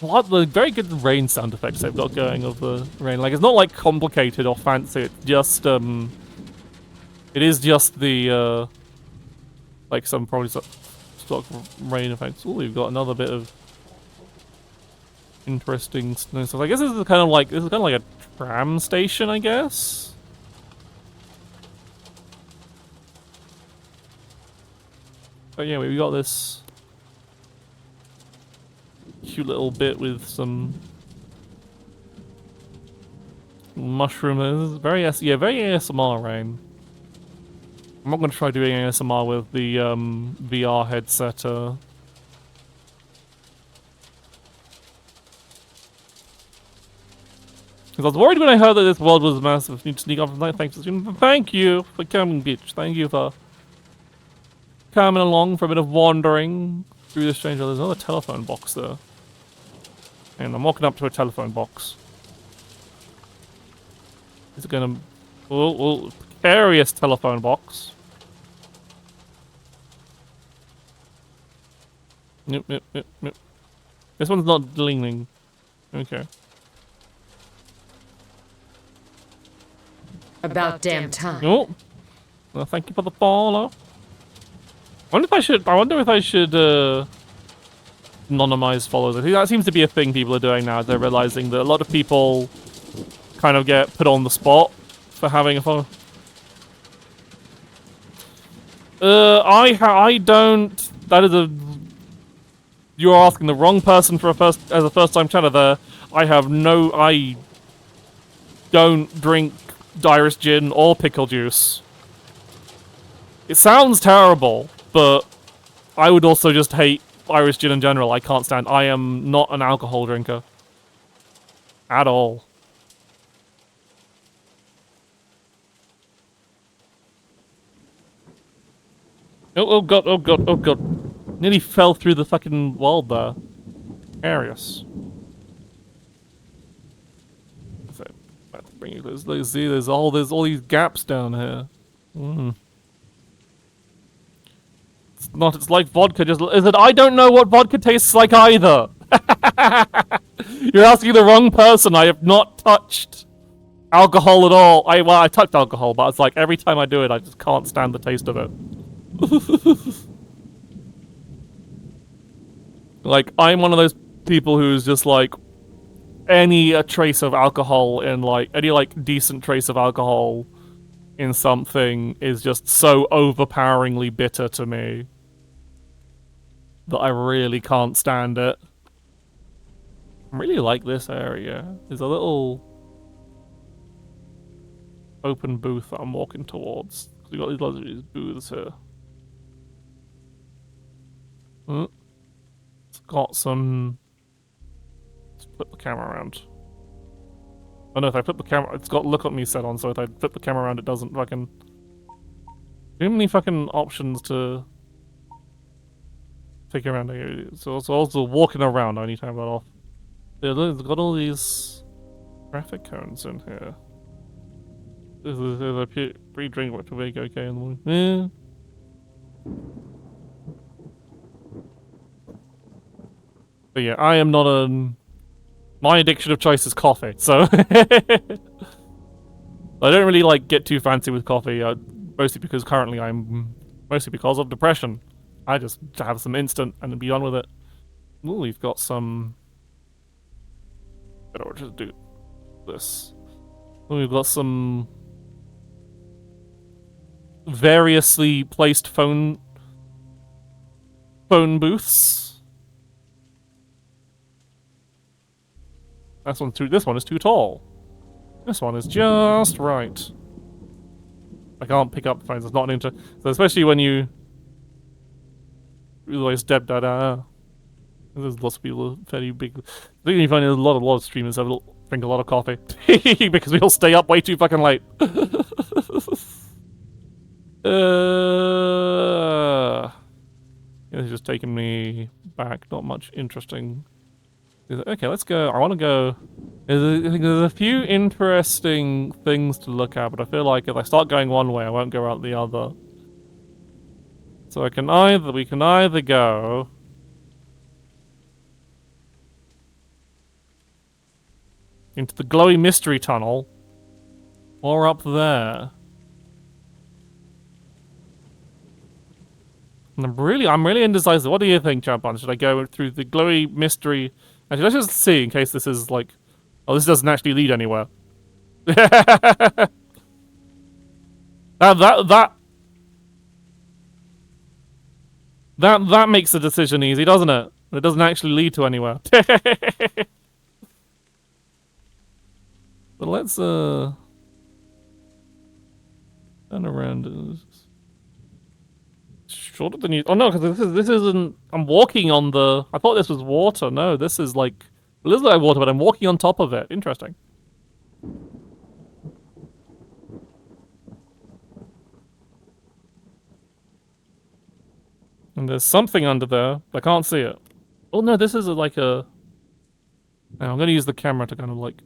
What the very good rain sound effects they've got going of the rain. Like, it's not like complicated or fancy. It's just it is just the like some probably stock rain effects. Oh, we've got another bit of interesting snow stuff. I guess this is kind of like a tram station, I guess. But yeah, we got this cute little bit with some mushrooms. Very ASMR rain. I'm not going to try doing ASMR with the VR headset. Because I was worried when I heard that this world was massive. Need to sneak off from that. Thank you for coming, bitch. Thank you for coming along for a bit of wandering through this strange. There's another telephone box there. And I'm walking up to a telephone box. Is it gonna... Oh, precarious telephone box. Yep. This one's not dinging. Okay. About damn time. Oh. Well, thank you for the follow. I wonder if I should anonymized followers. I think that seems to be a thing people are doing now. They're realizing that a lot of people kind of get put on the spot for having a follow. I don't. That is a. You're asking the wrong person for as a first-time chatter there. I don't drink Irish gin or pickle juice. It sounds terrible, but I would also just hate Irish gin in general. I can't stand. I am not an alcohol drinker. At all. Oh god, oh god, oh god. Nearly fell through the fucking wall there. Arius. So, let's bring you those, see, there's all these gaps down here. It's like vodka, just is it? I don't know what vodka tastes like either. You're asking the wrong person. I have not touched alcohol at all. I touched alcohol, but it's like every time I do it, I just can't stand the taste of it. Like, I'm one of those people who's just like, any trace of alcohol in like, any like decent trace of alcohol in something is just so overpoweringly bitter to me that I really can't stand it. I really like this area. There's a little open booth that I'm walking towards. We got lots of these booths here. It's got some. Let's flip the camera around. Oh no, if I flip the camera, it's got look at me set on, so if I flip the camera around, it doesn't fucking. Too many fucking options to take around here. So it's also walking around, I need to have that off. It's got all these traffic cones in here. There's a free drink which will make okay in the morning. But yeah, I am not a. My addiction of choice is coffee, so I don't really like get too fancy with coffee. Mostly because because of depression. I just have some instant and be done with it. Ooh, we've got some. Better just do this. Ooh, we've got some variously placed phone booths. This one is too tall. This one is just right. I can't pick up phones. It's not an so especially when you really step that. There's lots of people fairly big. I think you find a lot of streamers drink a lot of coffee because we all stay up way too fucking late. It's just taking me back. Not much interesting. Okay, let's go. I want to go. I think there's a few interesting things to look at, but I feel like if I start going one way, I won't go out the other. So we can either go into the glowy mystery tunnel, or up there. And I'm really indecisive. What do you think, Champan? Should I go through the glowy mystery? Actually, let's just see in case this is like, oh, this doesn't actually lead anywhere. that makes the decision easy, doesn't it? It doesn't actually lead to anywhere. But let's turn around. Shorter than you. Oh no, because this isn't. I'm walking on the. I thought this was water. No, this is like. Well, this is like water, but I'm walking on top of it. Interesting. And there's something under there. I can't see it. Oh no, this is like a. Now, I'm going to use the camera to kind of like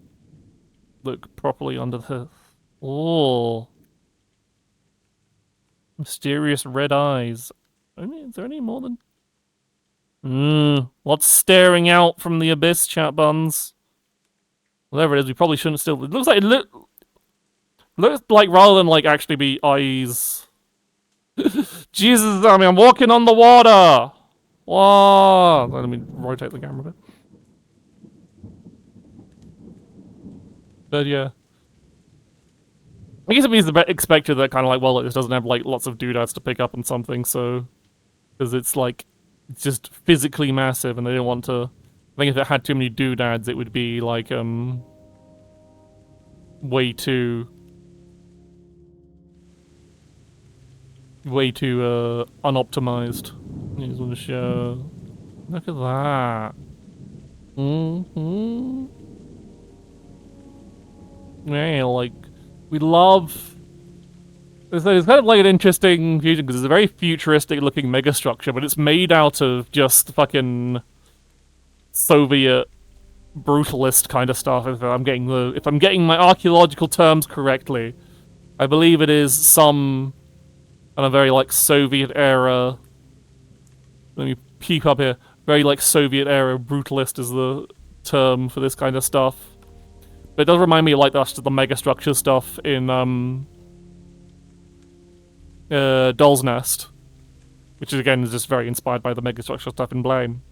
look properly under the. Oh. Mysterious red eyes. I mean, is there any more than... What's staring out from the abyss, chat buns? Whatever it is, we probably shouldn't still... It looks like... looks like rather than, like, actually be eyes... Jesus, I mean, I'm walking on the water! Whoa! Let me rotate the camera a bit. But yeah. I guess it means expected that kind of like, well, it just doesn't have like lots of doodads to pick up on something, so. Because it's like, it's just physically massive and they don't want to. I think if it had too many doodads, it would be like, way too. Way too, unoptimized. I just want to show. Look at that. Mm-hmm. Yeah, like, we love. It's kind of like an interesting fusion because it's a very futuristic looking megastructure, but it's made out of just fucking Soviet brutalist kind of stuff. If I'm getting my archaeological terms correctly, I believe it is some kind of very like Soviet era. Let me peek up here. Very like Soviet era brutalist is the term for this kind of stuff. But it does remind me of like the megastructure stuff in Doll's Nest, which is again is just very inspired by the megastructure stuff in Blame.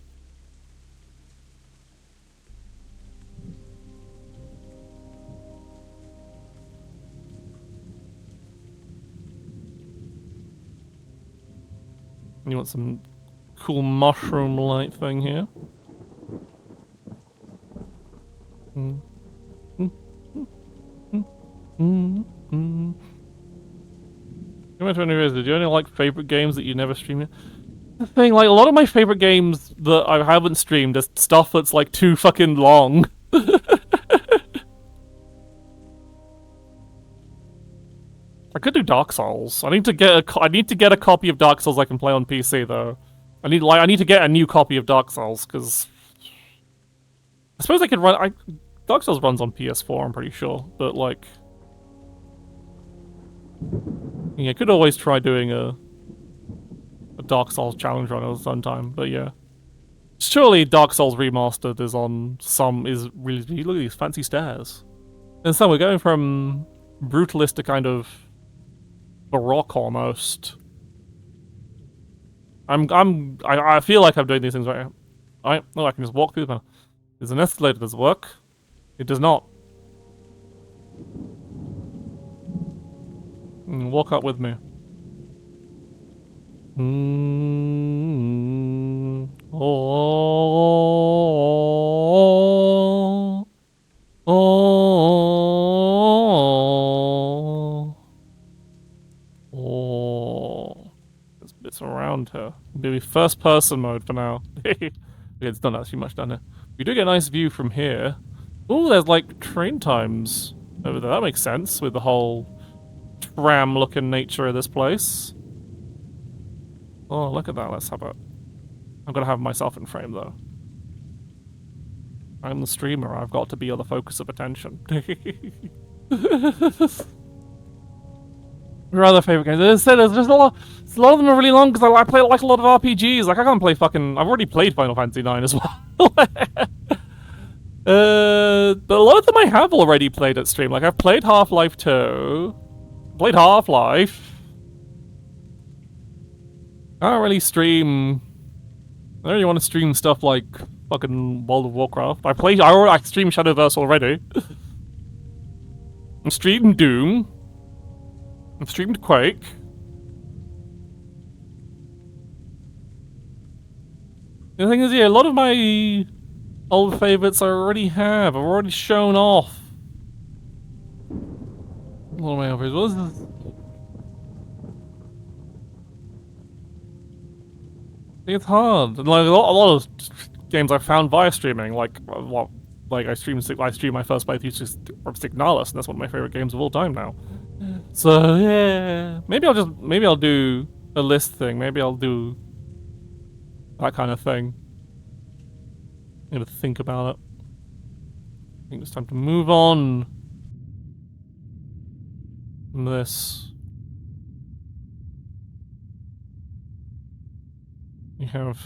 You want some cool mushroom light thing here? Mm. Mm. Mm. Mm. Mm. Do you only like favorite games that you never stream? The thing, like, a lot of my favorite games that I haven't streamed is stuff that's like too fucking long. I could do Dark Souls. I need to get a copy of Dark Souls I can play on PC though. I need to get a new copy of Dark Souls because I suppose I could run. Dark Souls runs on PS4. I'm pretty sure, but like, yeah, I could always try doing a Dark Souls challenge run at some time. But yeah, surely Dark Souls Remastered is really look at these fancy stairs. And so we're going from brutalist to kind of Baroque almost. I feel like I'm doing these things right. Alright, no, I can just walk through them. There's an escalator, does it work? It does not. Walk up with me. Oh. Oh. Oh. There's bits around her. Maybe first person mode for now. It's not actually much down there. We do get a nice view from here. Oh, there's like train times over there. That makes sense with the whole tram-looking nature of this place. Oh, look at that. Let's have it. I'm gonna have myself in frame though. I'm the streamer. I've got to be the focus of attention. Your other favorite games? As I said, there's just a lot of them are really long because I play like a lot of RPGs. Like I can't play fucking. I've already played Final Fantasy IX as well. But a lot of them I have already played at stream. Like I've played Half-Life 2, played Half-Life. I don't really stream. I don't really want to stream stuff like fucking World of Warcraft. I stream Shadowverse already. I'm streaming Doom. I've streamed Quake. The thing is, yeah, a lot of my old favorites I already have. I've already shown off. What am I over? What is this? It's hard. Like a lot of games I found via streaming, like I stream my first playthrough of Signalis, and that's one of my favorite games of all time now. So yeah, maybe I'll do a list thing. Maybe I'll do that kind of thing. I'm gonna think about it. I think it's time to move on from this. We have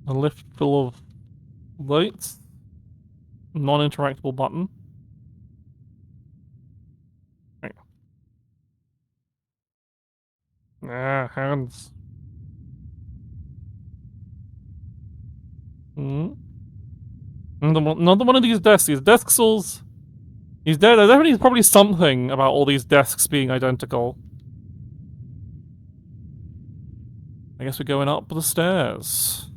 a lift full of lights, non-interactable button. Right. Ah, hands. Hmm. Another one of these desks. These desks all... There's definitely probably something about all these desks being identical. I guess we're going up the stairs.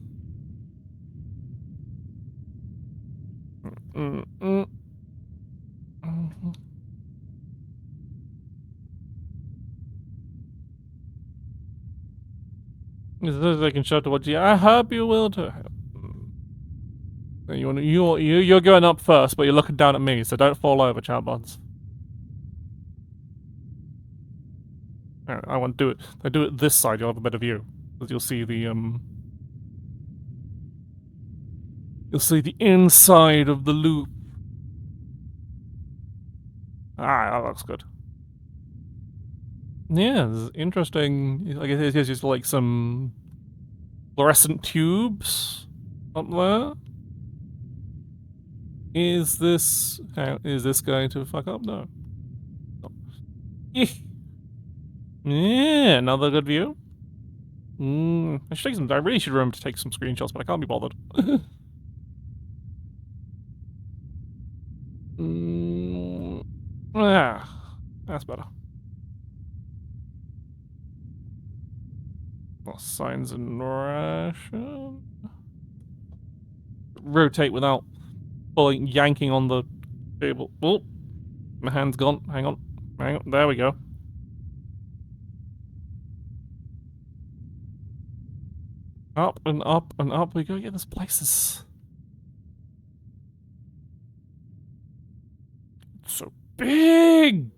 Is this I can show towards you? I hope you will too. You're going up first, but you're looking down at me, so don't fall over, chat buds. I want to do it. If I do it this side, you'll have a better view, because you'll see the you'll see the inside of the loop. Ah, that looks good. Yeah, this is interesting. I guess it's just like some fluorescent tubes up there. Is this going to fuck up? No. Yeah, another good view. I should take some. I really should remember to take some screenshots, but I can't be bothered. That's better. Well, signs in ration. Rotate without pulling, yanking on the table. Oh, my hand's gone. Hang on. There we go. Up and up and up we go. Yeah, this place is so big.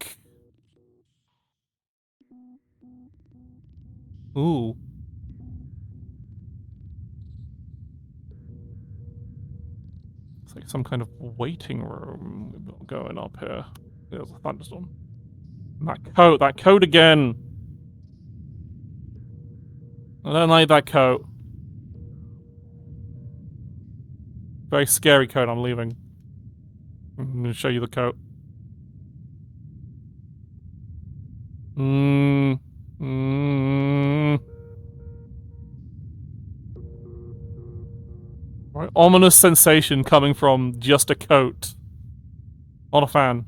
Ooh. It's like some kind of waiting room we've got going up here. There's a thunderstorm. That coat again. I don't like that coat. Very scary coat, I'm leaving. I'm gonna show you the coat. Right, ominous sensation coming from just a coat. Not a fan.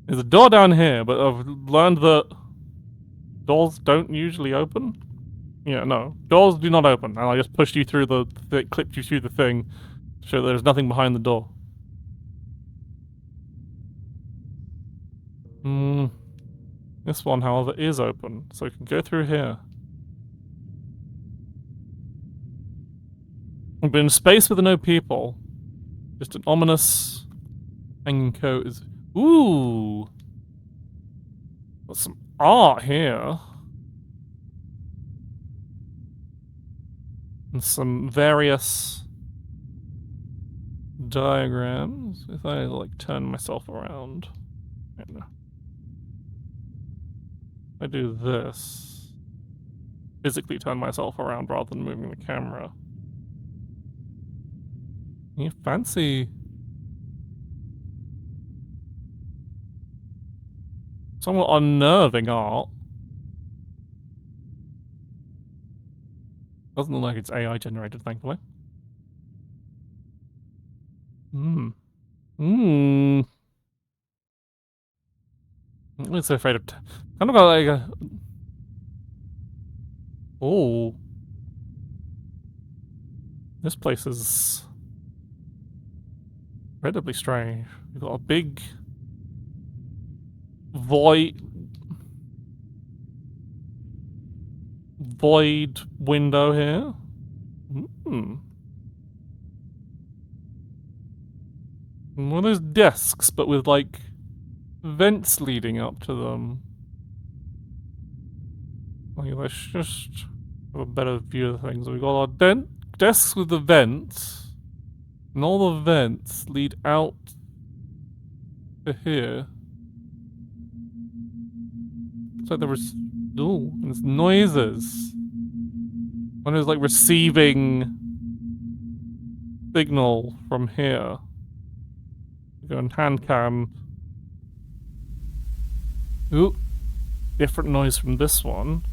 There's a door down here, but I've learned that doors don't usually open. Yeah, no. Doors do not open, and I just pushed you through clipped you through the thing, so there's nothing behind the door. This one, however, is open, so we can go through here. We've been in space with no people. Just an ominous hanging coat is... Ooh! Got some art here. And some various diagrams. If I, like, turn myself around. I do this. Physically turn myself around rather than moving the camera. You fancy... somewhat unnerving art. Doesn't look like it's AI generated, thankfully. I'm so afraid of... kind of got like a... Oh. This place is... incredibly strange. We've got a big... void window here. One of those desks, but with like vents leading up to them. Okay, let's just have a better view of things. We've got our desks with the vents, and all the vents lead out to here. It's like there was... ooh, and it's noises. One is like receiving signal from here. We go in hand cam. Ooh, different noise from this one.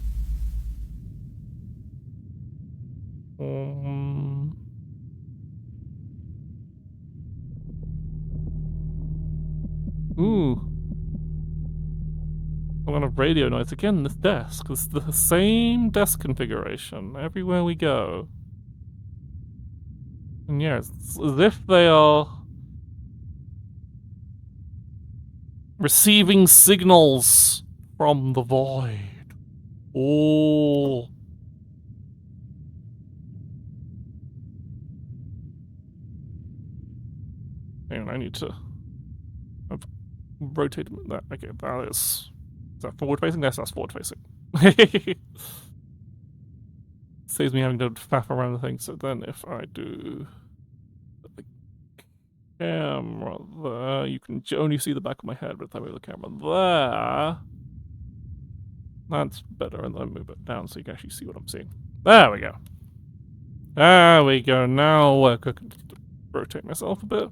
Ooh. A lot of radio noise. Again, this desk. It's the same desk configuration everywhere we go. And yeah, it's as if they are receiving signals from the void. Oh. And I need to rotate that. Okay, that is that forward facing? Yes, that's forward facing. Saves me having to faff around the thing. So then if I do the camera there, you can only see the back of my head, but if I move the camera there, that's better. And then move it down so you can actually see what I'm seeing. There we go. There we go. Now I can rotate myself a bit.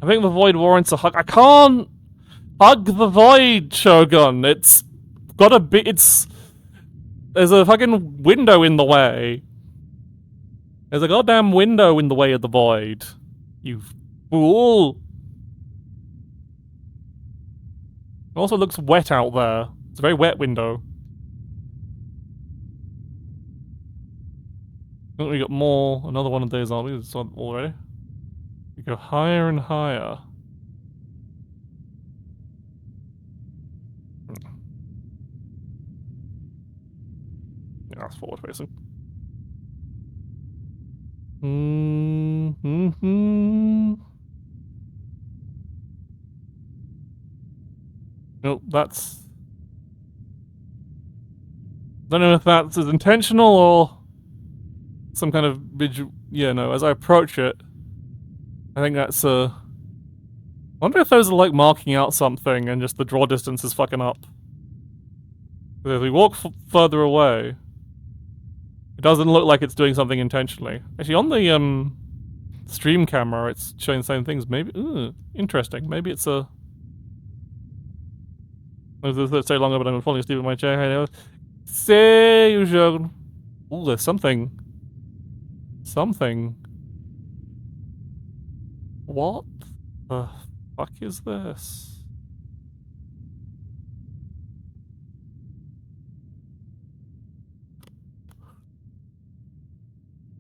I think the void warrants a hug. I can't hug the void, Shogun. It's gotta be. There's a fucking window in the way. There's a goddamn window in the way of the void. You fool. It also looks wet out there. It's a very wet window. I think we got more. Another one of those zombies already. We go higher and higher. Yeah, that's forward facing. Nope, that's... I don't know if that's intentional or some kind of visual... Yeah, no, as I approach it, I think that's I wonder if those are like marking out something and just the draw distance is fucking up. If we walk further away, it doesn't look like it's doing something intentionally. Actually, on the stream camera, it's showing the same things. Maybe, interesting. Maybe it's a... Let's stay longer, but I'm falling asleep in my chair. Say you should... Ooh, there's something. Something. What the fuck is this?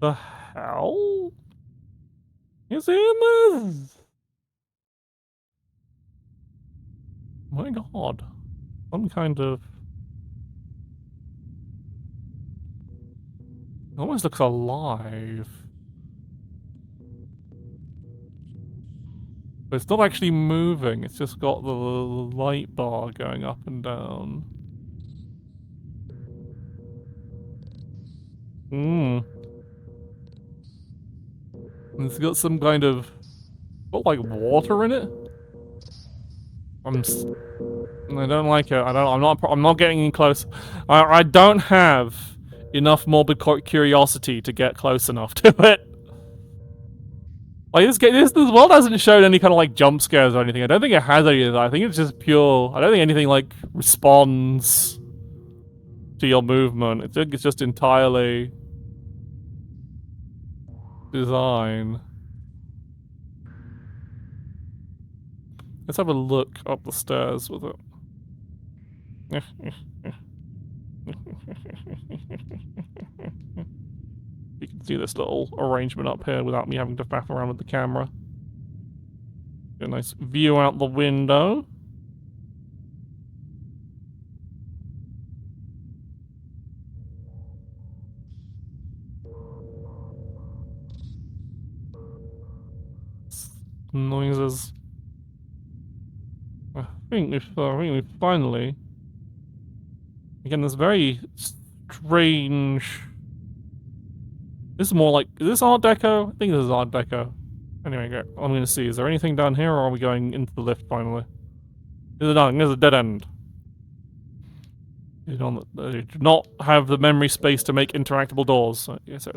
The hell is in this? My god. Some kind of... It almost looks alive. But it's not actually moving, it's just got the light bar going up and down. It's got some kind of... Got like water in it? I don't like it. I'm not getting in close. I don't have enough morbid curiosity to get close enough to it. Like this world hasn't shown any kind of like jump scares or anything. I don't think it has any of that. I think it's just pure. I don't think anything like responds to your movement. I think it's just entirely design. Let's have a look up the stairs with it. You can see this little arrangement up here without me having to faff around with the camera. Get a nice view out the window. Noises. I think we finally... Again, this very strange... This is more like... Is this Art Deco? I think this is Art Deco. Anyway, I'm going to see. Is there anything down here, or are we going into the lift finally? There's nothing. There's a dead end. You do not have the memory space to make interactable doors. So, yes, I'm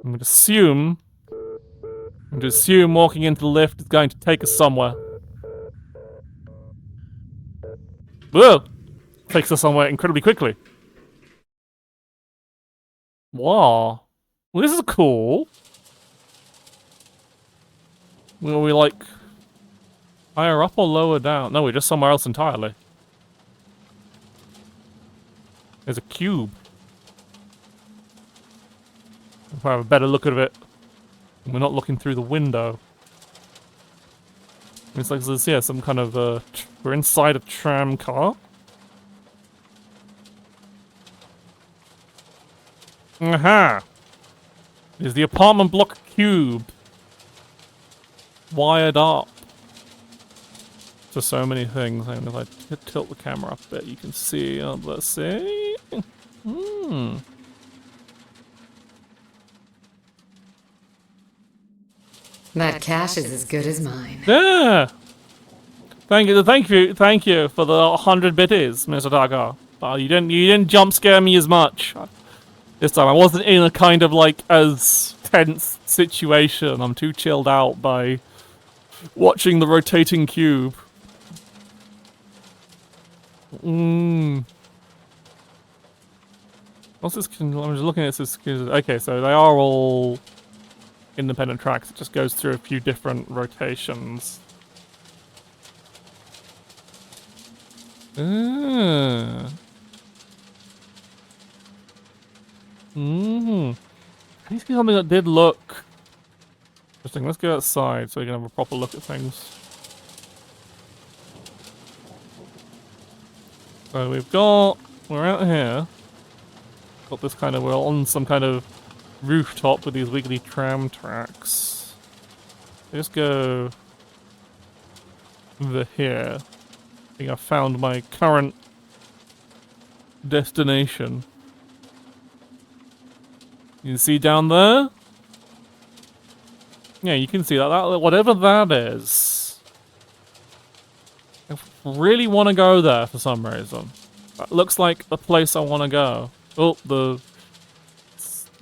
going to assume walking into the lift is going to take us somewhere. Whoa! Takes us somewhere incredibly quickly. Wow. Well, this is cool. Were we like higher up or lower down? No, we're just somewhere else entirely. There's a cube. If I have a better look at it, we're not looking through the window. It's like there's, yeah, some kind of we're inside a tram car. Aha! Is the apartment block cube wired up to so many things? And if I tilt the camera up a bit, you can see. Let's see. Hmm. That cash is as good as mine. Yeah. Thank you for the 100 bitties, Mr. Daga. But you didn't jump scare me as much this time. I wasn't in a kind of like as tense situation. I'm too chilled out by watching the rotating cube. What's this? I'm just looking at this. Okay, so they are all independent tracks. It just goes through a few different rotations. I need to see something that did look interesting. Let's go outside so we can have a proper look at things. So we're out here. Got this kind of, we're on some kind of rooftop with these wiggly tram tracks. Just go over here. I think I found my current destination. You can see down there? Yeah, you can see that whatever that is. I really want to go there for some reason. That looks like the place I want to go. Oh, the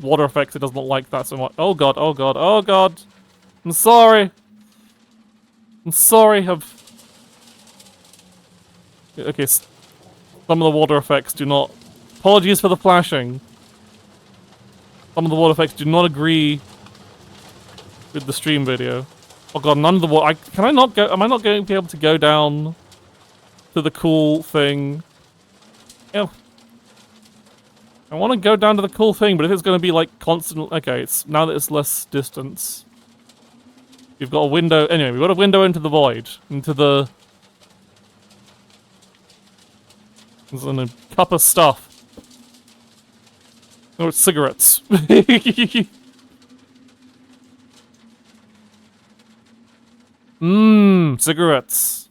water effects, it does not like that so much. Oh god, oh god, oh god! I'm sorry! I'm sorry, Okay, some of the water effects do not... Apologies for the flashing. Some of the water effects do not agree with the stream video. Oh god, none of the water... Can I not go... Am I not going to be able to go down to the cool thing? Ew. I want to go down to the cool thing, but if it's going to be like constant... Okay, it's now that it's less distance. You've got a window... Anyway, we've got a window into the void. Into the... There's a cup of stuff. Oh, it's cigarettes. Mmm, cigarettes.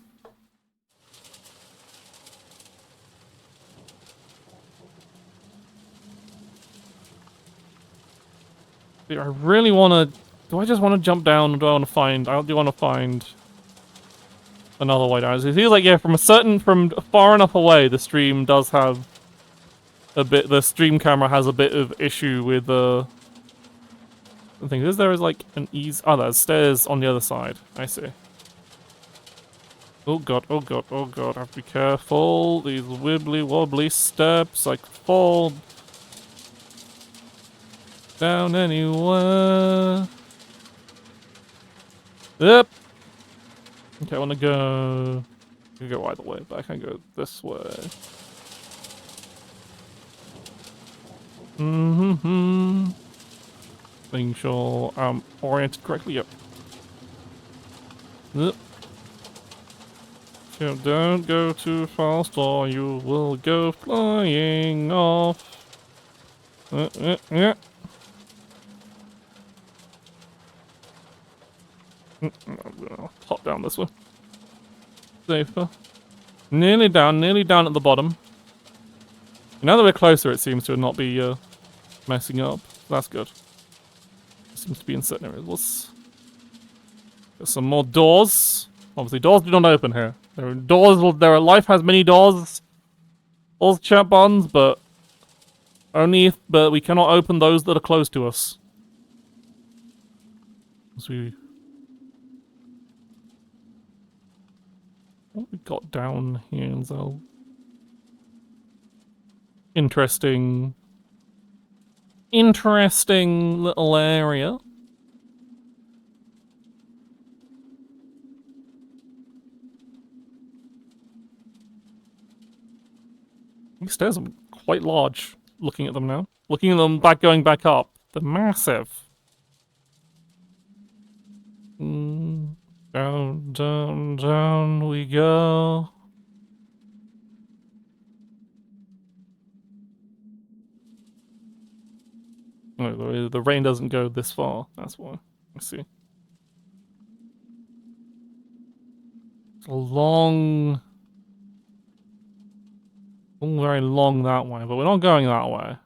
I really want to... Do I just want to jump down, or do I want to find... I do want to find another way down. It feels like, yeah, from far enough away, the stream does have a bit... The stream camera has a bit of issue with the thing. Is there like an ease... Oh, there's stairs on the other side. I see. Oh god, oh god, oh god. I have to be careful. These wibbly wobbly steps. I could fall down anywhere. Yep. Okay, I want to go... I can go either way, but I can go this way. Making sure I'm oriented correctly. Yep. Yep. So don't go too fast or you will go flying off. Yeah. I'm gonna hop down this way. Safer. Nearly down at the bottom. Now that we're closer, it seems to not be messing up. That's good. Seems to be in certain areas. Let's get some more doors. Obviously, doors do not open here. There are doors. Life has many doors. All chat buttons, but only if. But we cannot open those that are close to us. What we got down here is a interesting little area. These stairs are quite large, looking at them now. Looking at them going back up. They're massive. Down, down, down we go. No, the rain doesn't go this far. That's why. I see. It's a long, very long that way, but we're not going that way.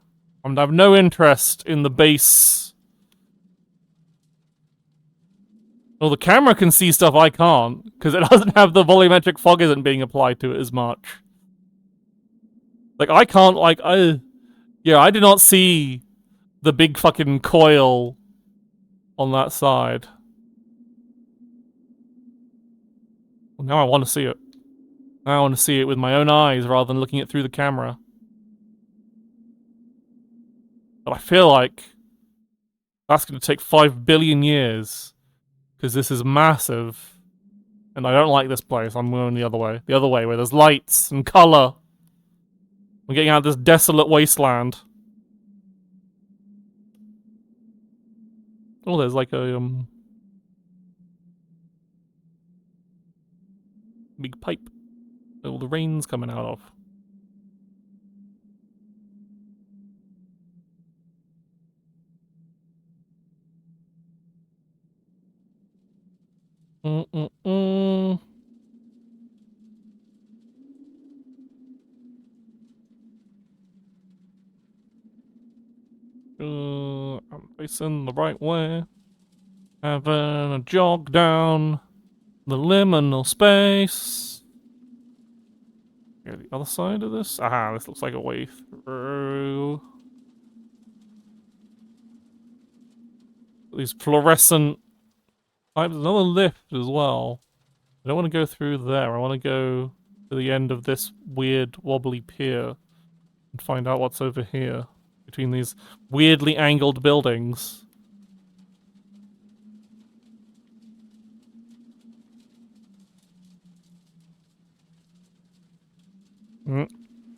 I have no interest in the base. Well, the camera can see stuff I can't, because it doesn't have the volumetric fog isn't being applied to it as much. Like, I can't, like, yeah, I did not see the big fucking coil on that side. Well, now I want to see it. Now I want to see it with my own eyes rather than looking it through the camera. But I feel like that's going to take 5 billion years. Because this is massive. And I don't like this place. I'm going the other way. The other way, where there's lights and colour. We're getting out of this desolate wasteland. Oh, there's like a, big pipe that all the rain's coming out of. I'm facing the right way. Having a jog down the liminal space. Yeah, the other side of this? Aha, this looks like a way through. These fluorescent pipes. Another lift as well. I don't want to go through there. I want to go to the end of this weird wobbly pier and find out what's over here between these weirdly angled buildings.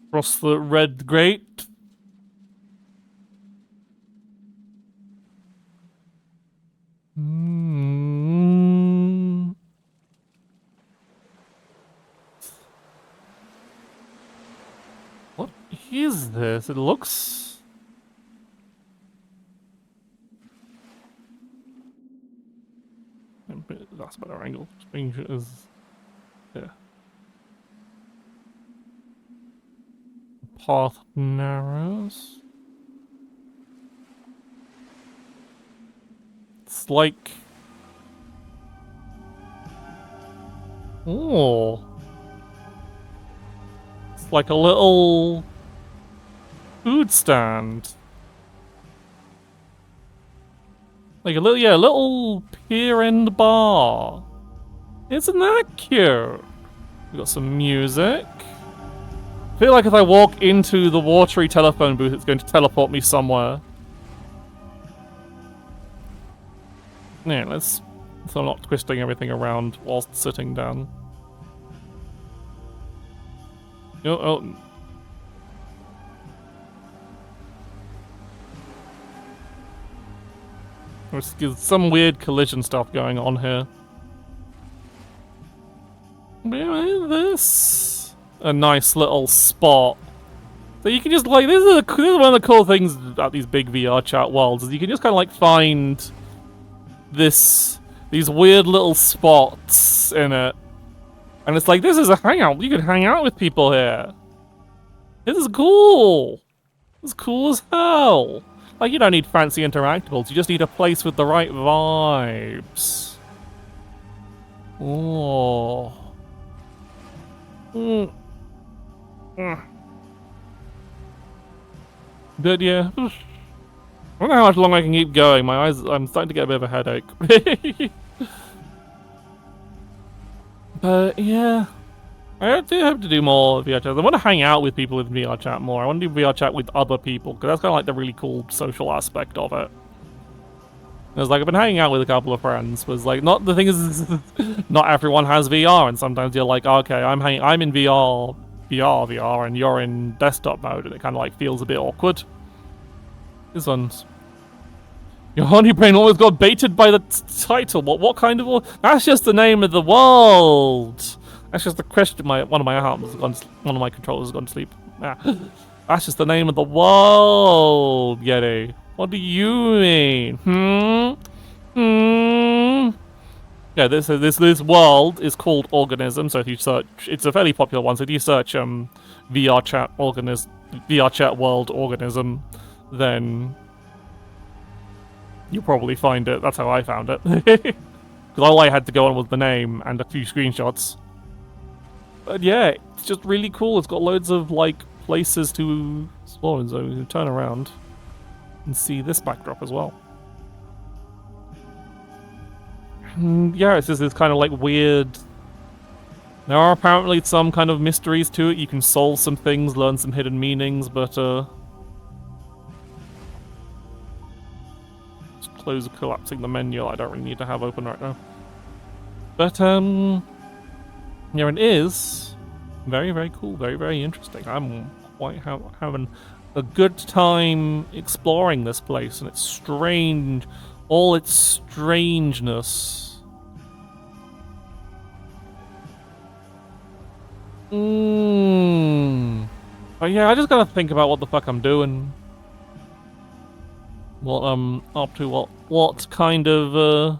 Across the red grate. What is this? It looks... That's a better angle. Yeah. Path narrows. It's like... Oh. It's like a little food stand. Like a little, yeah, a little pier end bar. Isn't that cute? We got some music. I feel like if I walk into the watery telephone booth, it's going to teleport me somewhere. Yeah, so I'm not twisting everything around whilst sitting down. Oh. There's some weird collision stuff going on here. Where is this? A nice little spot. So you can just like, this is one of the cool things about these big VRChat worlds, is you can just kind of like find these weird little spots in it. And it's like, this is a hangout. You can hang out with people here. This is cool. It's cool as hell. Like, you don't need fancy interactables. You just need a place with the right vibes. Oh. But yeah. I don't know how much longer I can keep going. My eyes, I'm starting to get a bit of a headache. But yeah. I do hope to do more VRChat. I want to hang out with people with VRChat more. I want to do VRChat with other people, because that's kind of like the really cool social aspect of it. It's like, I've been hanging out with a couple of friends, but it's like, not, the thing is, not everyone has VR, and sometimes you're like, okay, I'm in VR VR, and you're in desktop mode, and it kind of like feels a bit awkward. This one's... Your honey brain almost got baited by the title. What kind of... That's just the name of the world. That's just the question. One of my arms has gone. One of my controllers has gone to sleep. Ah. That's just the name of the world, Yeti. What do you mean? Yeah, this world is called Organism. So if you search, it's a fairly popular one. So if you search VRChat world Organism, then you'll probably find it. That's how I found it. Because all I had to go on was the name and a few screenshots. But yeah, it's just really cool. It's got loads of like places to explore, and so you can turn around and see this backdrop as well. And yeah, it's just this kind of like weird... There are apparently some kind of mysteries to it. You can solve some things, learn some hidden meanings, but just close collapsing the menu I don't really need to have open right now. But yeah, it is very, very cool, very, very interesting. I'm quite having a good time exploring this place, and it's strange, all its strangeness. But yeah, I just gotta think about what the fuck I'm doing. What I'm up to, what kind of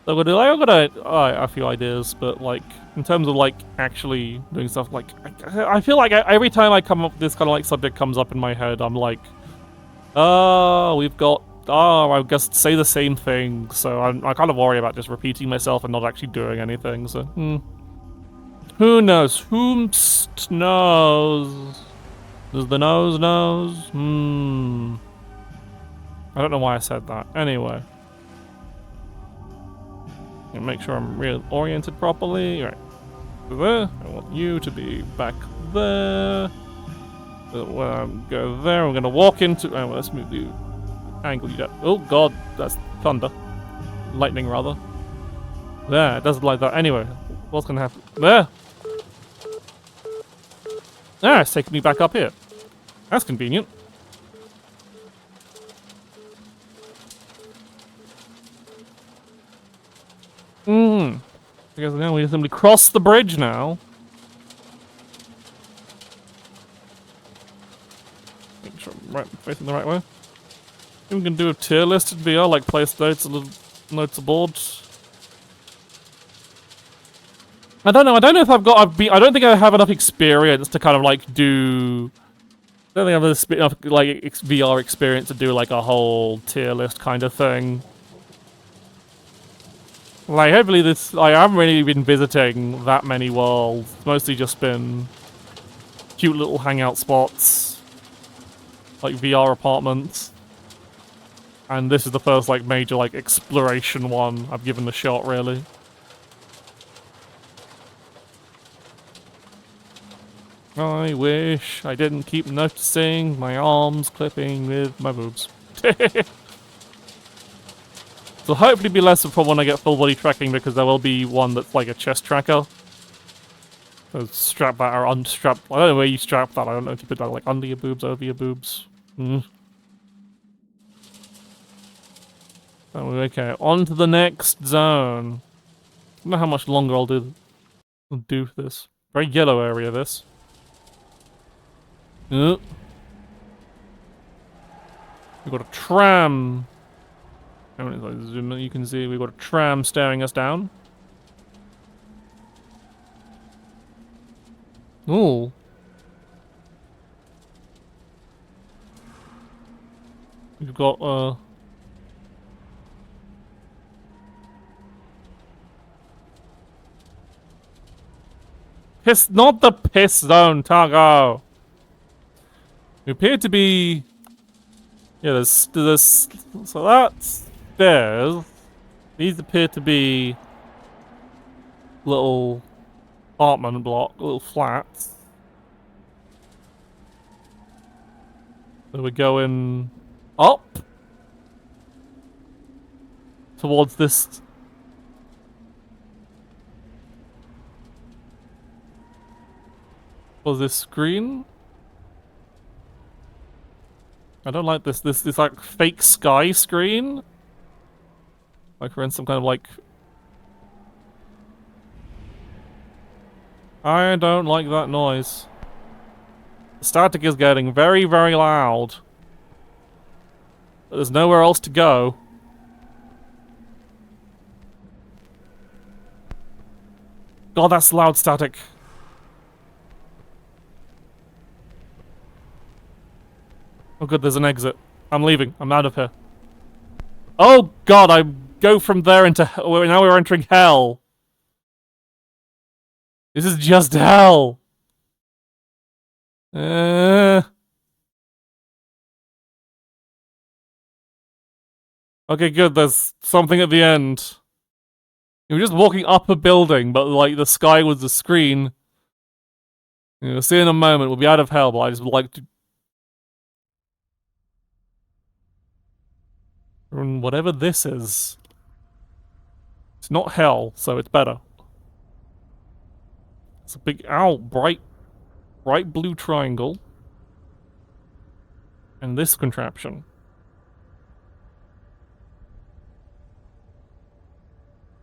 I'm gonna do. I've got a few ideas, but like in terms of like actually doing stuff, like I feel like every time I come up with this kind of like subject comes up in my head, I'm like, I guess say the same thing. So I kind of worry about just repeating myself and not actually doing anything. So who knows? Whomst knows? Does the nose knows? I don't know why I said that. Anyway. Make sure I'm oriented properly. Right. There. I want you to be back there. Go there. We're gonna walk into... Oh, let's move the angle you got. Oh god, that's thunder. Lightning, rather. There, it doesn't like that. Anyway, what's gonna happen? There! Ah, it's taking me back up here. That's convenient. I guess now we simply cross the bridge now. Make sure I'm facing the right way. We can do a tier listed VR, like place notes of boards. I don't know if I don't think I have enough experience to kind of like do... I don't think I have enough like VR experience to do like a whole tier list kind of thing. Like, hopefully this... I haven't really been visiting that many worlds. It's mostly just been cute little hangout spots. Like VR apartments. And this is the first, like, major, like, exploration one I've given a shot, really. I wish I didn't keep noticing my arms clipping with my boobs. So hopefully be less of a problem when I get full body tracking, because there will be one that's like a chest tracker. So strap that or unstrap. I don't know where you strap that. I don't know if you put that like under your boobs, over your boobs. Oh, okay, on to the next zone. I don't know how much longer I'll do this. Very yellow area, this. We've got a tram. If I zoom in, you can see we've got a tram staring us down. Ooh. We've got piss, not the piss zone, Targo. We appear to be... Yeah, there's so that's stairs. These appear to be little apartment block, little flats. So we're going up towards this. Was this screen? I don't like this like fake sky screen. Like we're in some kind of like... I don't like that noise. The static is getting very, very loud. But there's nowhere else to go. God, that's loud static. Oh good, there's an exit. I'm leaving. I'm out of here. Oh god, I go from there into... Now we're entering hell. This is just hell. Okay, good. There's something at the end. You were just walking up a building, but like the sky was the screen. You'll see in a moment. We'll be out of hell, but I just would like to... Whatever this is. It's not hell, so it's better. It's a big... Ow! Bright blue triangle. And this contraption.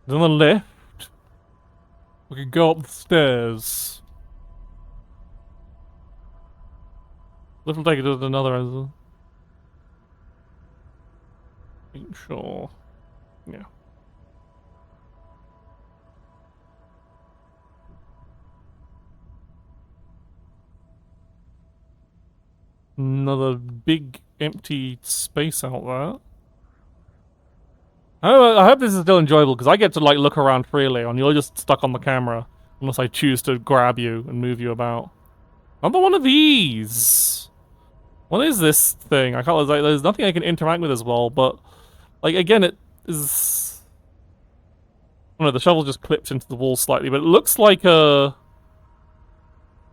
Then the lift. We can go up the stairs. Lift will take it to another end. Ain't sure. Yeah. Another big empty space out there. I hope this is still enjoyable because I get to like look around freely and you're just stuck on the camera unless I choose to grab you and move you about. Another one of these. What is this thing? I can't. Like, there's nothing I can interact with as well. But like again, it is. I don't know. The shovel just clips into the wall slightly, but it looks like a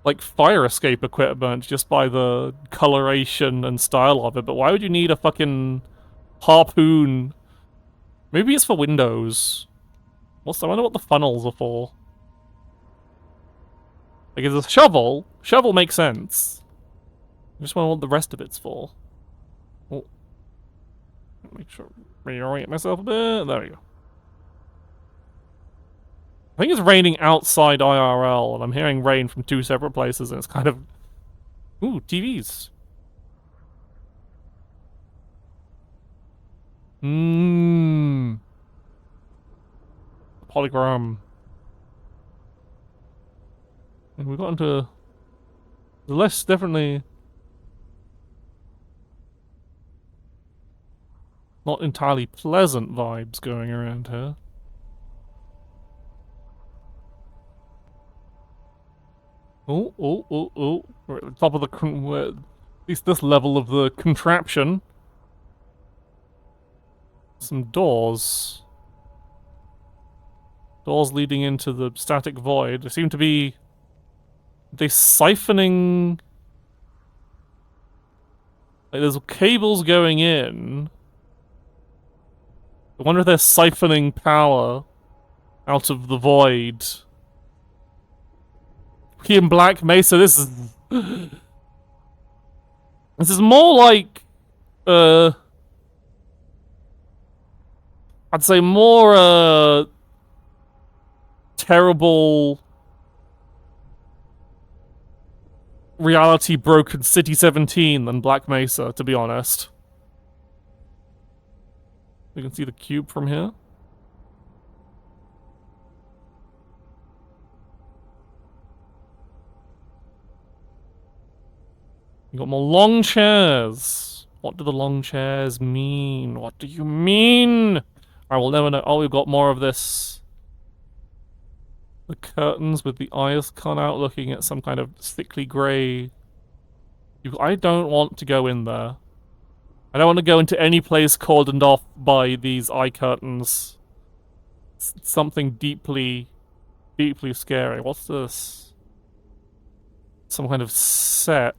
like fire escape equipment just by the coloration and style of it. But why would you need a fucking harpoon? Maybe it's for windows. I wonder what the funnels are for. Like, it's a shovel. Shovel makes sense. I just wonder what the rest of it's for. Oh. Make sure reorient myself a bit. There we go. I think it's raining outside IRL, and I'm hearing rain from two separate places, and it's kind of... Ooh, TVs. Polygram. And we got into the less definitely not entirely pleasant vibes going around here. Oh. We're at the top of the... at least this level of the contraption. Some doors. Doors leading into the static void. There seem to be... They siphoning... Like, there's cables going in. I wonder if they're siphoning power out of the void. Here in Black Mesa, this is... This is more like... I'd say more, terrible... reality broken City 17 than Black Mesa, to be honest. We can see the cube from here. You got more long chairs. What do the long chairs mean? What do you mean? I will never know. Oh, we've got more of this. The curtains with the eyes cut out looking at some kind of thickly grey... I don't want to go in there. I don't want to go into any place cordoned off by these eye curtains. It's something deeply, deeply scary. What's this? Some kind of set.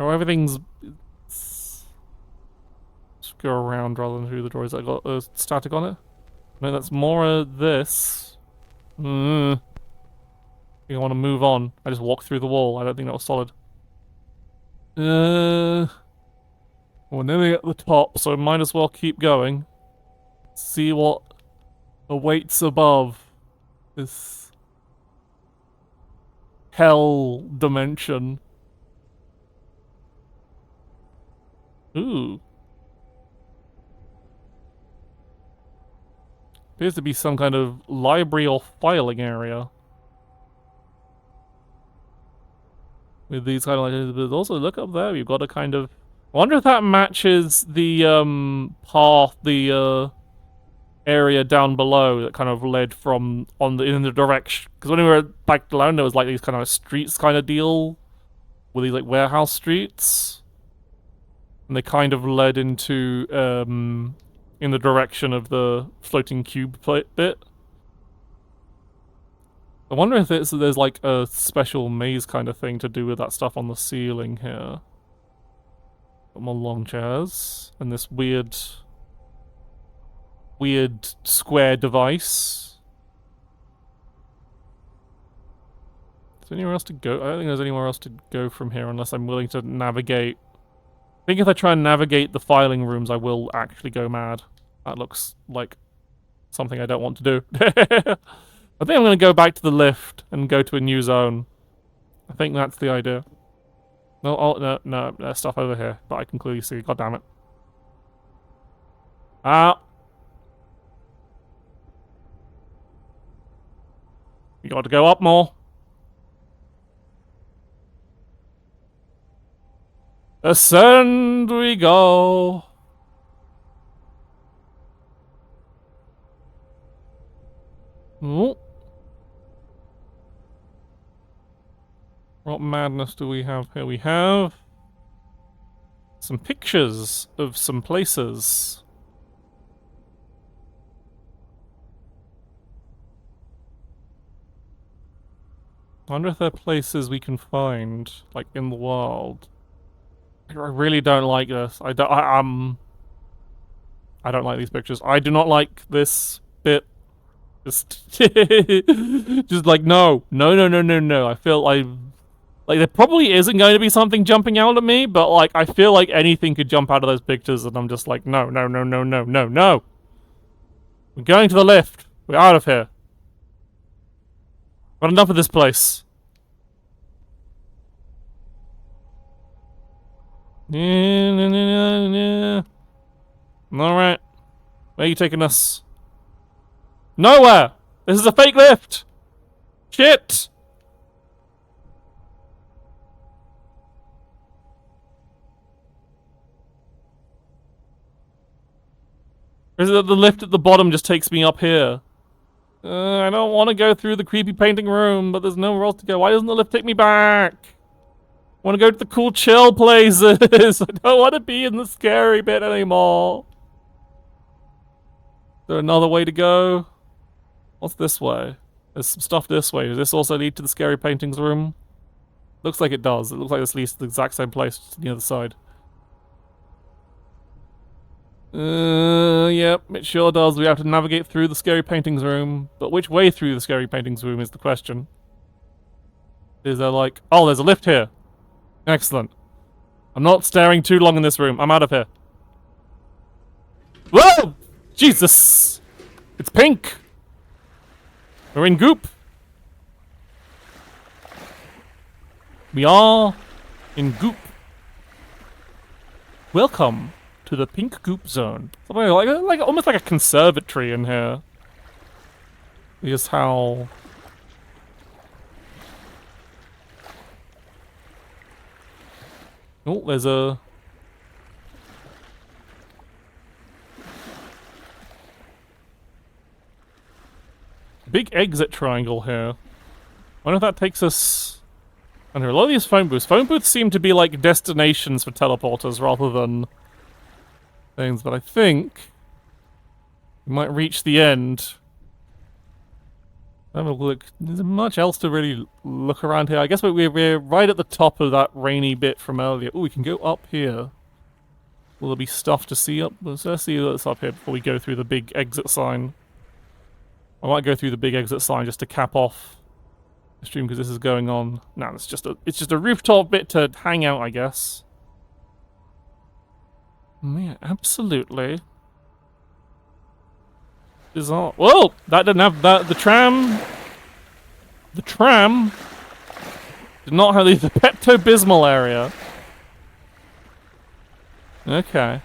Oh, everything's... Let's go around rather than through the doors that got static on it. No, that's more of this. I want to move on. I just walked through the wall. I don't think that was solid. We're nearly at the top, so might as well keep going. See what awaits above this hell dimension. Ooh. Appears to be some kind of library or filing area. With these kind of like, but also look up there, we've got a kind of... I wonder if that matches the, path, the, area down below that kind of led from in the direction, because when we were back alone there was like these kind of streets kind of deal with these like warehouse streets, and they kind of led into in the direction of the floating cube bit. I wonder if there's like a special maze kind of thing to do with that stuff on the ceiling here. Got more long chairs and this weird square device. Is there anywhere else to go? I don't think there's anywhere else to go from here unless I'm willing to navigate. I think if I try and navigate the filing rooms, I will actually go mad. That looks like something I don't want to do. I think I'm going to go back to the lift and go to a new zone. I think that's the idea. No, oh, no, there's stuff over here that I can clearly see. God damn it. Ah. You got to go up more. Ascend we go. Oh. What madness do we have here? We have some pictures of some places. I wonder if there are places we can find, like, in the world. I really don't like this. I don't like these pictures. I do not like this bit. Just, just like, no. I feel like there probably isn't going to be something jumping out at me, but, like, I feel like anything could jump out of those pictures, and I'm just like, no. We're going to the lift. We're out of here. Got enough of this place. Alright. Where are you taking us? Nowhere! This is a fake lift! Shit! Or is it that the lift at the bottom just takes me up here? I don't want to go through the creepy painting room, but there's nowhere else to go. Why doesn't the lift take me back? I want to go to the cool chill places. I don't want to be in the scary bit anymore. Is there another way to go? What's this way? There's some stuff this way. Does this also lead to the scary paintings room? Looks like it does. It looks like this leads to the exact same place to the other side. Yep, it sure does. We have to navigate through the scary paintings room. But which way through the scary paintings room is the question. Is there like... Oh, there's a lift here. Excellent. I'm not staring too long in this room. I'm out of here. Whoa! Jesus! It's pink! We're in goop. We are in goop. Welcome to the pink goop zone. Something like almost like a conservatory in here. Here's how... Oh, there's a... big exit triangle here. I wonder if that takes us... And there are a lot of these phone booths. Phone booths seem to be like destinations for teleporters rather than things, but I think we might reach the end. Have a look. There's much else to really look around here. I guess we're right at the top of that rainy bit from earlier. Oh, we can go up here. Will there be stuff to see up? Let's see what's up here before we go through the big exit sign. I might go through the big exit sign just to cap off stream because this is going on. No, it's just a rooftop bit to hang out, I guess. Yeah, absolutely. Bizarre. Whoa! That didn't have that. The tram did not have the Pepto-Bismol area. Okay.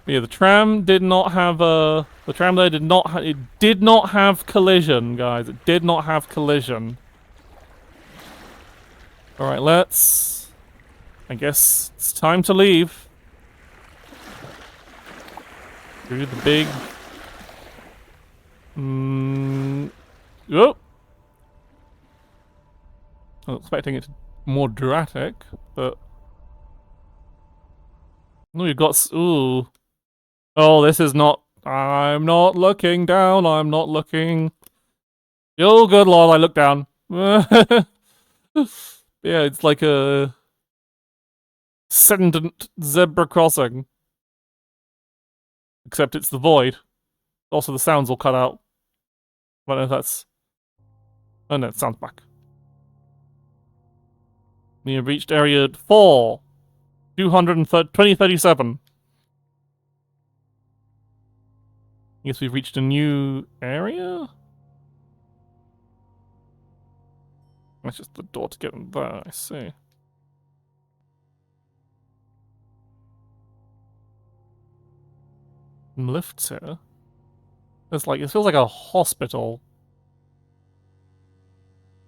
Yeah, the tram did not have the tram there did not it did not have collision, guys. It did not have collision. Alright, I guess it's time to leave. Through the big oh. I was expecting it to be more dramatic, but no, you've got ooh. Oh, this is not. I'm not looking down. I'm not looking. Oh, good lord! I look down. Yeah, it's like a sentient zebra crossing, except it's the void. Also, the sounds will cut out. I don't know if that's. Oh no, it sounds back. We have reached area 4, 2037. I guess we've reached a new area? That's just the door to get in there, I see. Lifts here? It's like, it feels like a hospital.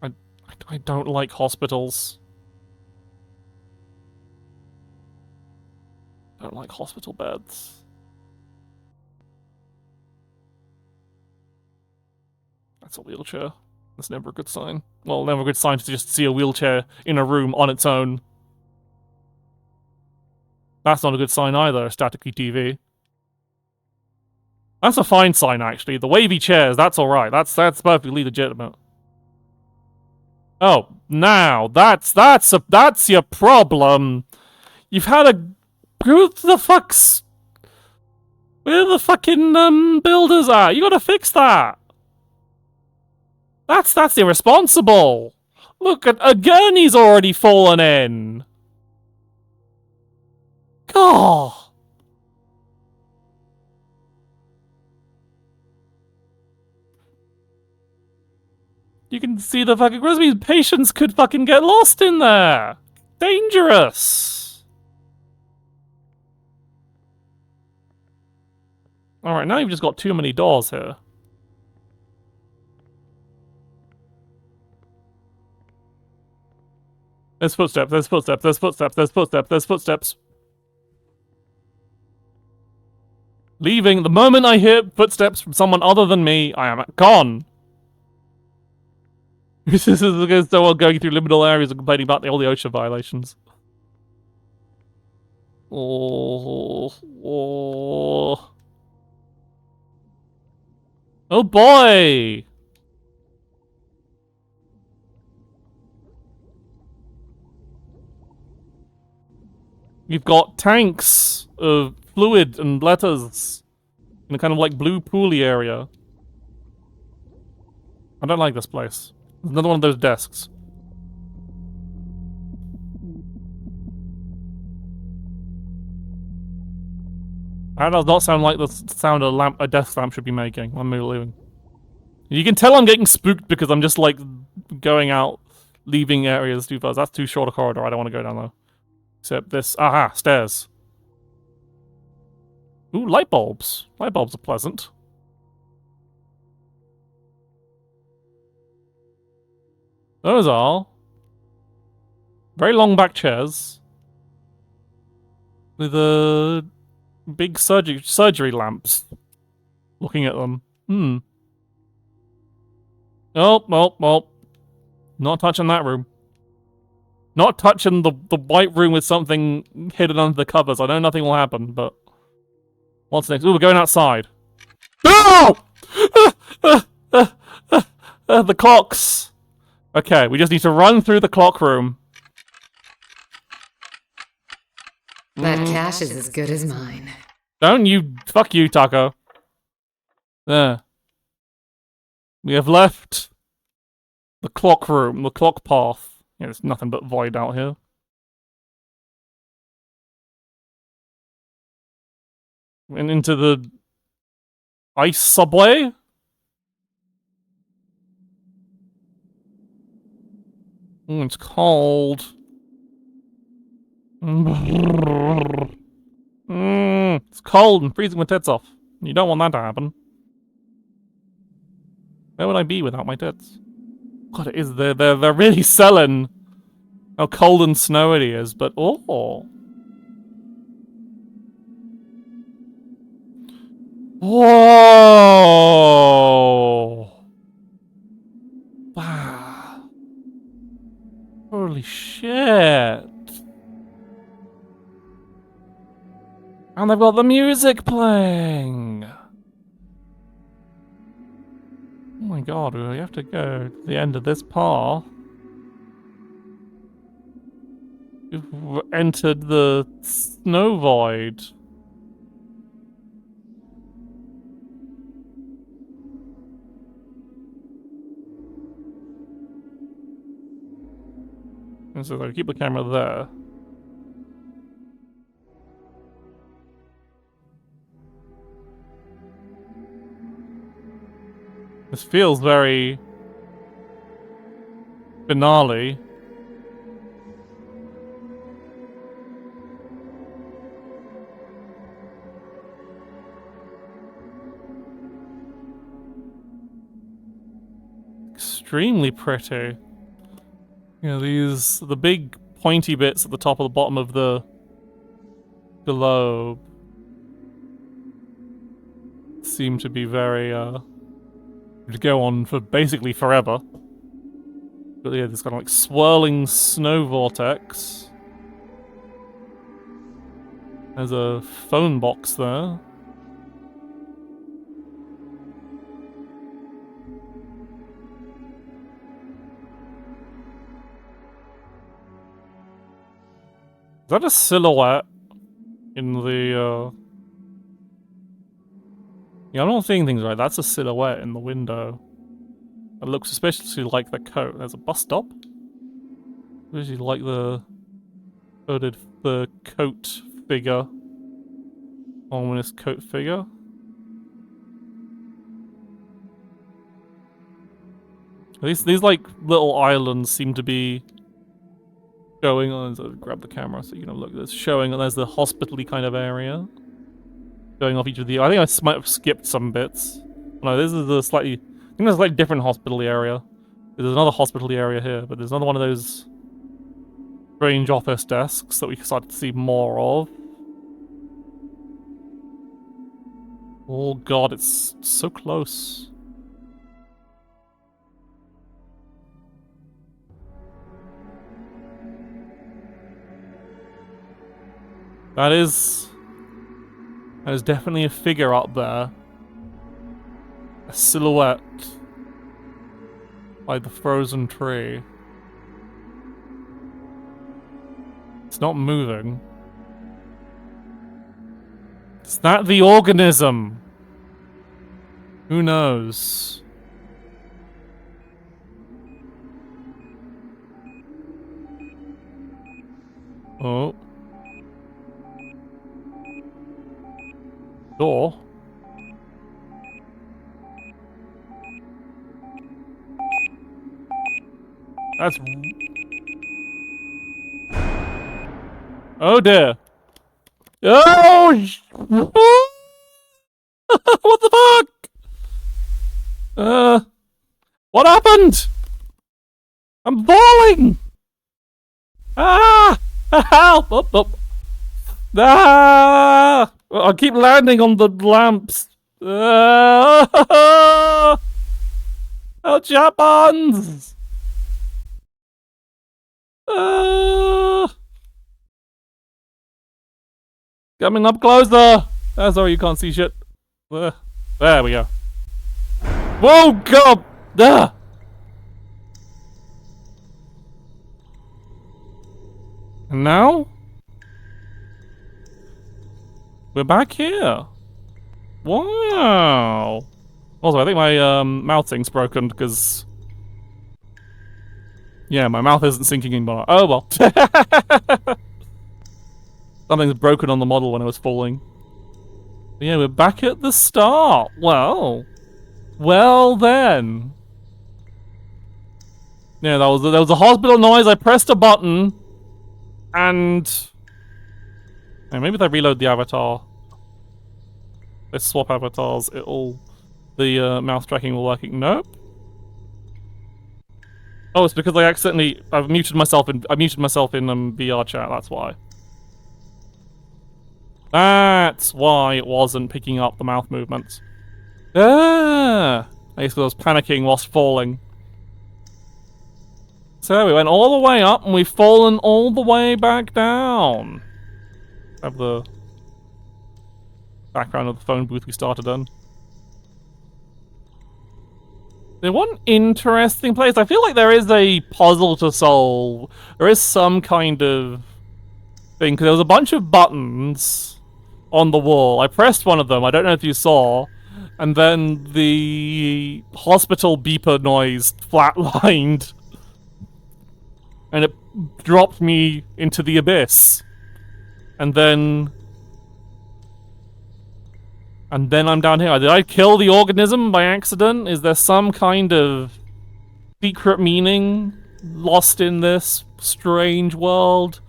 I don't like hospitals. I don't like hospital beds. That's a wheelchair. That's never a good sign. Well, never a good sign to just see a wheelchair in a room on its own. That's not a good sign either, staticky TV. That's a fine sign, actually. The wavy chairs, that's alright. That's perfectly legitimate. Oh, now, that's your problem. You've had a... Where the fucking, builders at? You gotta fix that. That's irresponsible. Look, a gurney's already fallen in. God. You can see the fucking Grisby's patients could fucking get lost in there. Dangerous. Alright, now you've just got too many doors here. There's footsteps, there's footsteps, there's footsteps, there's footsteps, there's footsteps. Leaving. The moment I hear footsteps from someone other than me, I am gone. This is against someone going through liminal areas and complaining about all the OSHA violations. Oh boy! You've got tanks of fluid and letters in a kind of like blue pooly area. I don't like this place. There's another one of those desks. That does not sound like the sound a desk lamp should be making. I'm leaving. You can tell I'm getting spooked because I'm just like going out, leaving areas too fast. That's too short a corridor. I don't want to go down there. Except this. Aha, stairs. Ooh, light bulbs. Light bulbs are pleasant. Those are very long back chairs with big surgery lamps. Looking at them. Oh. Not touching that room. Not touching the white room with something hidden under the covers. I know nothing will happen, but... What's next? Ooh, we're going outside. No! The clocks! Okay, we just need to run through the clock room. That cash is as good as mine. Don't you... Fuck you, Taco. There. We have left The clock room, the clock path. Yeah, there's nothing but void out here. And into the ice subway? Ooh, it's cold. It's cold and freezing my tits off. You don't want that to happen. Where would I be without my tits? God, it is. They're really selling how cold and snowy it is, but oh. Whoa! Wow. Holy shit. And they've got the music playing. Oh my god, we have to go to the end of this path. We've entered the snow void. And so I keep the camera there. This feels very finale. Extremely pretty. You know, the big pointy bits at the top of the bottom of the globe seem to be very, to go on for basically forever. But yeah, this kind of like swirling snow vortex. There's a phone box there. Is that a silhouette in the, Yeah, I'm not seeing things right. That's a silhouette in the window. It looks suspiciously like the coat. There's a bus stop. Usually like the coat figure. Ominous coat figure. These like little islands seem to be showing on. So grab the camera so you can have a look. There's showing. There's the hospital-y kind of area. Going off each of the. I think I might have skipped some bits. No, this is a slightly. I think there's a slightly different hospital area. There's another hospital area here, but there's another one of those strange office desks that we started to see more of. Oh god, it's so close. That is definitely a figure up there. A silhouette by the frozen tree. It's not moving. Is that the organism? Who knows? Oh. Door? That's... Oh dear. Oh! What the fuck? What happened? I'm falling! Ah! Help! Up. Ah! I keep landing on the lamps. Ah! What happens? Coming up closer. Sorry, you can't see shit. There we go. Whoa, God! And now? We're back here. Wow. Also, I think my mouth thing's broken because Yeah, my mouth isn't sinking anymore. Oh well. Something's broken on the model when I was falling. But yeah, we're back at the start. Well then. Yeah, there was a hospital noise. I pressed a button, and maybe if I reload the avatar, let's swap avatars. The mouse tracking will working. Nope. Oh, it's because I've muted myself in VRChat. That's why. That's why it wasn't picking up the mouth movements. I guess I was panicking whilst falling. So we went all the way up and we've fallen all the way back down. Have the background of the phone booth we started in. There's one interesting place. I feel like there is a puzzle to solve. There is some kind of thing, because there was a bunch of buttons on the wall. I pressed one of them, I don't know if you saw, and then the hospital beeper noise flatlined. And it dropped me into the abyss. And then I'm down here. Did I kill the organism by accident? Is there some kind of secret meaning lost in this strange world?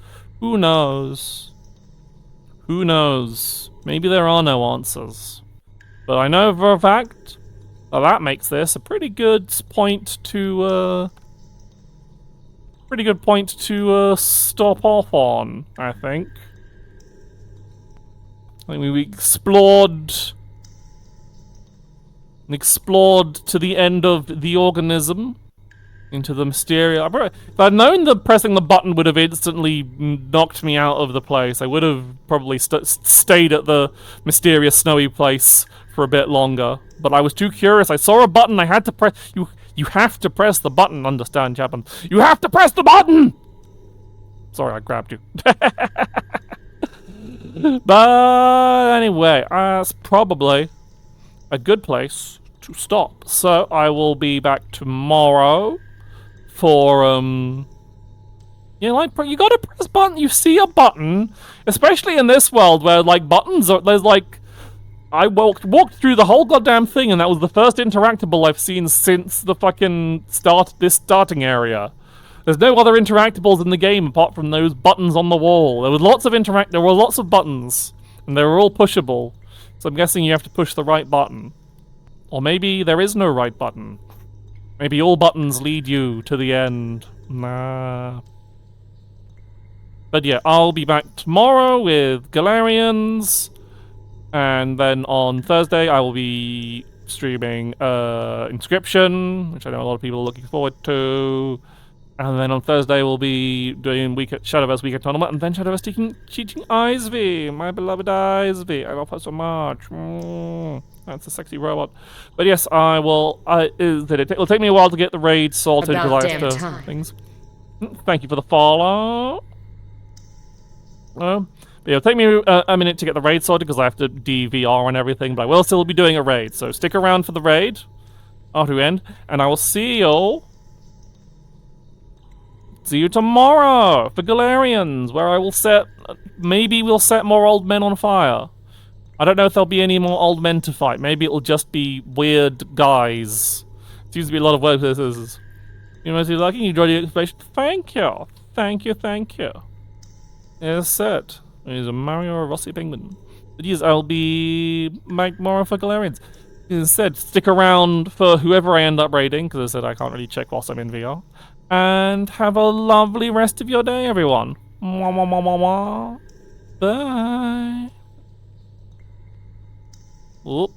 Who knows? Who knows? Maybe there are no answers. But I know for a fact that makes this a pretty good point to stop off on, I think. I think we explored to the end of the organism, into the mysterious. If I'd known that pressing the button would have instantly knocked me out of the place, I would have probably stayed at the mysterious snowy place for a bit longer. But I was too curious. I saw a button. I had to press. You have to press the button. Understand, Chapman? You have to press the button. Sorry, I grabbed you. But anyway, that's probably a good place to stop. So I will be back tomorrow for you gotta press button. You see a button, especially in this world where like buttons are. There's like I walked through the whole goddamn thing, and that was the first interactable I've seen since the fucking starting area. There's no other interactables in the game apart from those buttons on the wall. There were lots of buttons, and they were all pushable. So I'm guessing you have to push the right button. Or maybe there is no right button. Maybe all buttons lead you to the end. Nah. But yeah, I'll be back tomorrow with Galarians. And then on Thursday, I will be streaming Inscription, which I know a lot of people are looking forward to. And then on Thursday, we'll be doing Shadowverse Weekend Tournament, and then Shadowverse teaching Ivy, my beloved Ivy. I love her so much. That's a sexy robot. But yes, I will. It'll take me a while to get the raid sorted because I have to things. Thank you for the follow. But it'll take me a minute to get the raid sorted because I have to DVR and everything. But I will still be doing a raid, so stick around for the raid after we end, and I will see you. See you tomorrow for Galarians, where I will maybe we'll set more old men on fire. I don't know if there'll be any more old men to fight. Maybe it'll just be weird guys. Seems to be a lot of work. This is. You must be lucky you enjoyed the explanation. Thank you. Thank you, thank you. Yes, it. He's a Mario Rossi penguin. But yes, I'll be back tomorrow for Galarians. Instead, stick around for whoever I end up raiding, because I said I can't really check whilst I'm in VR. And have a lovely rest of your day, everyone. Mwah, mwah, mwah, mwah, mwah. Bye. Oop.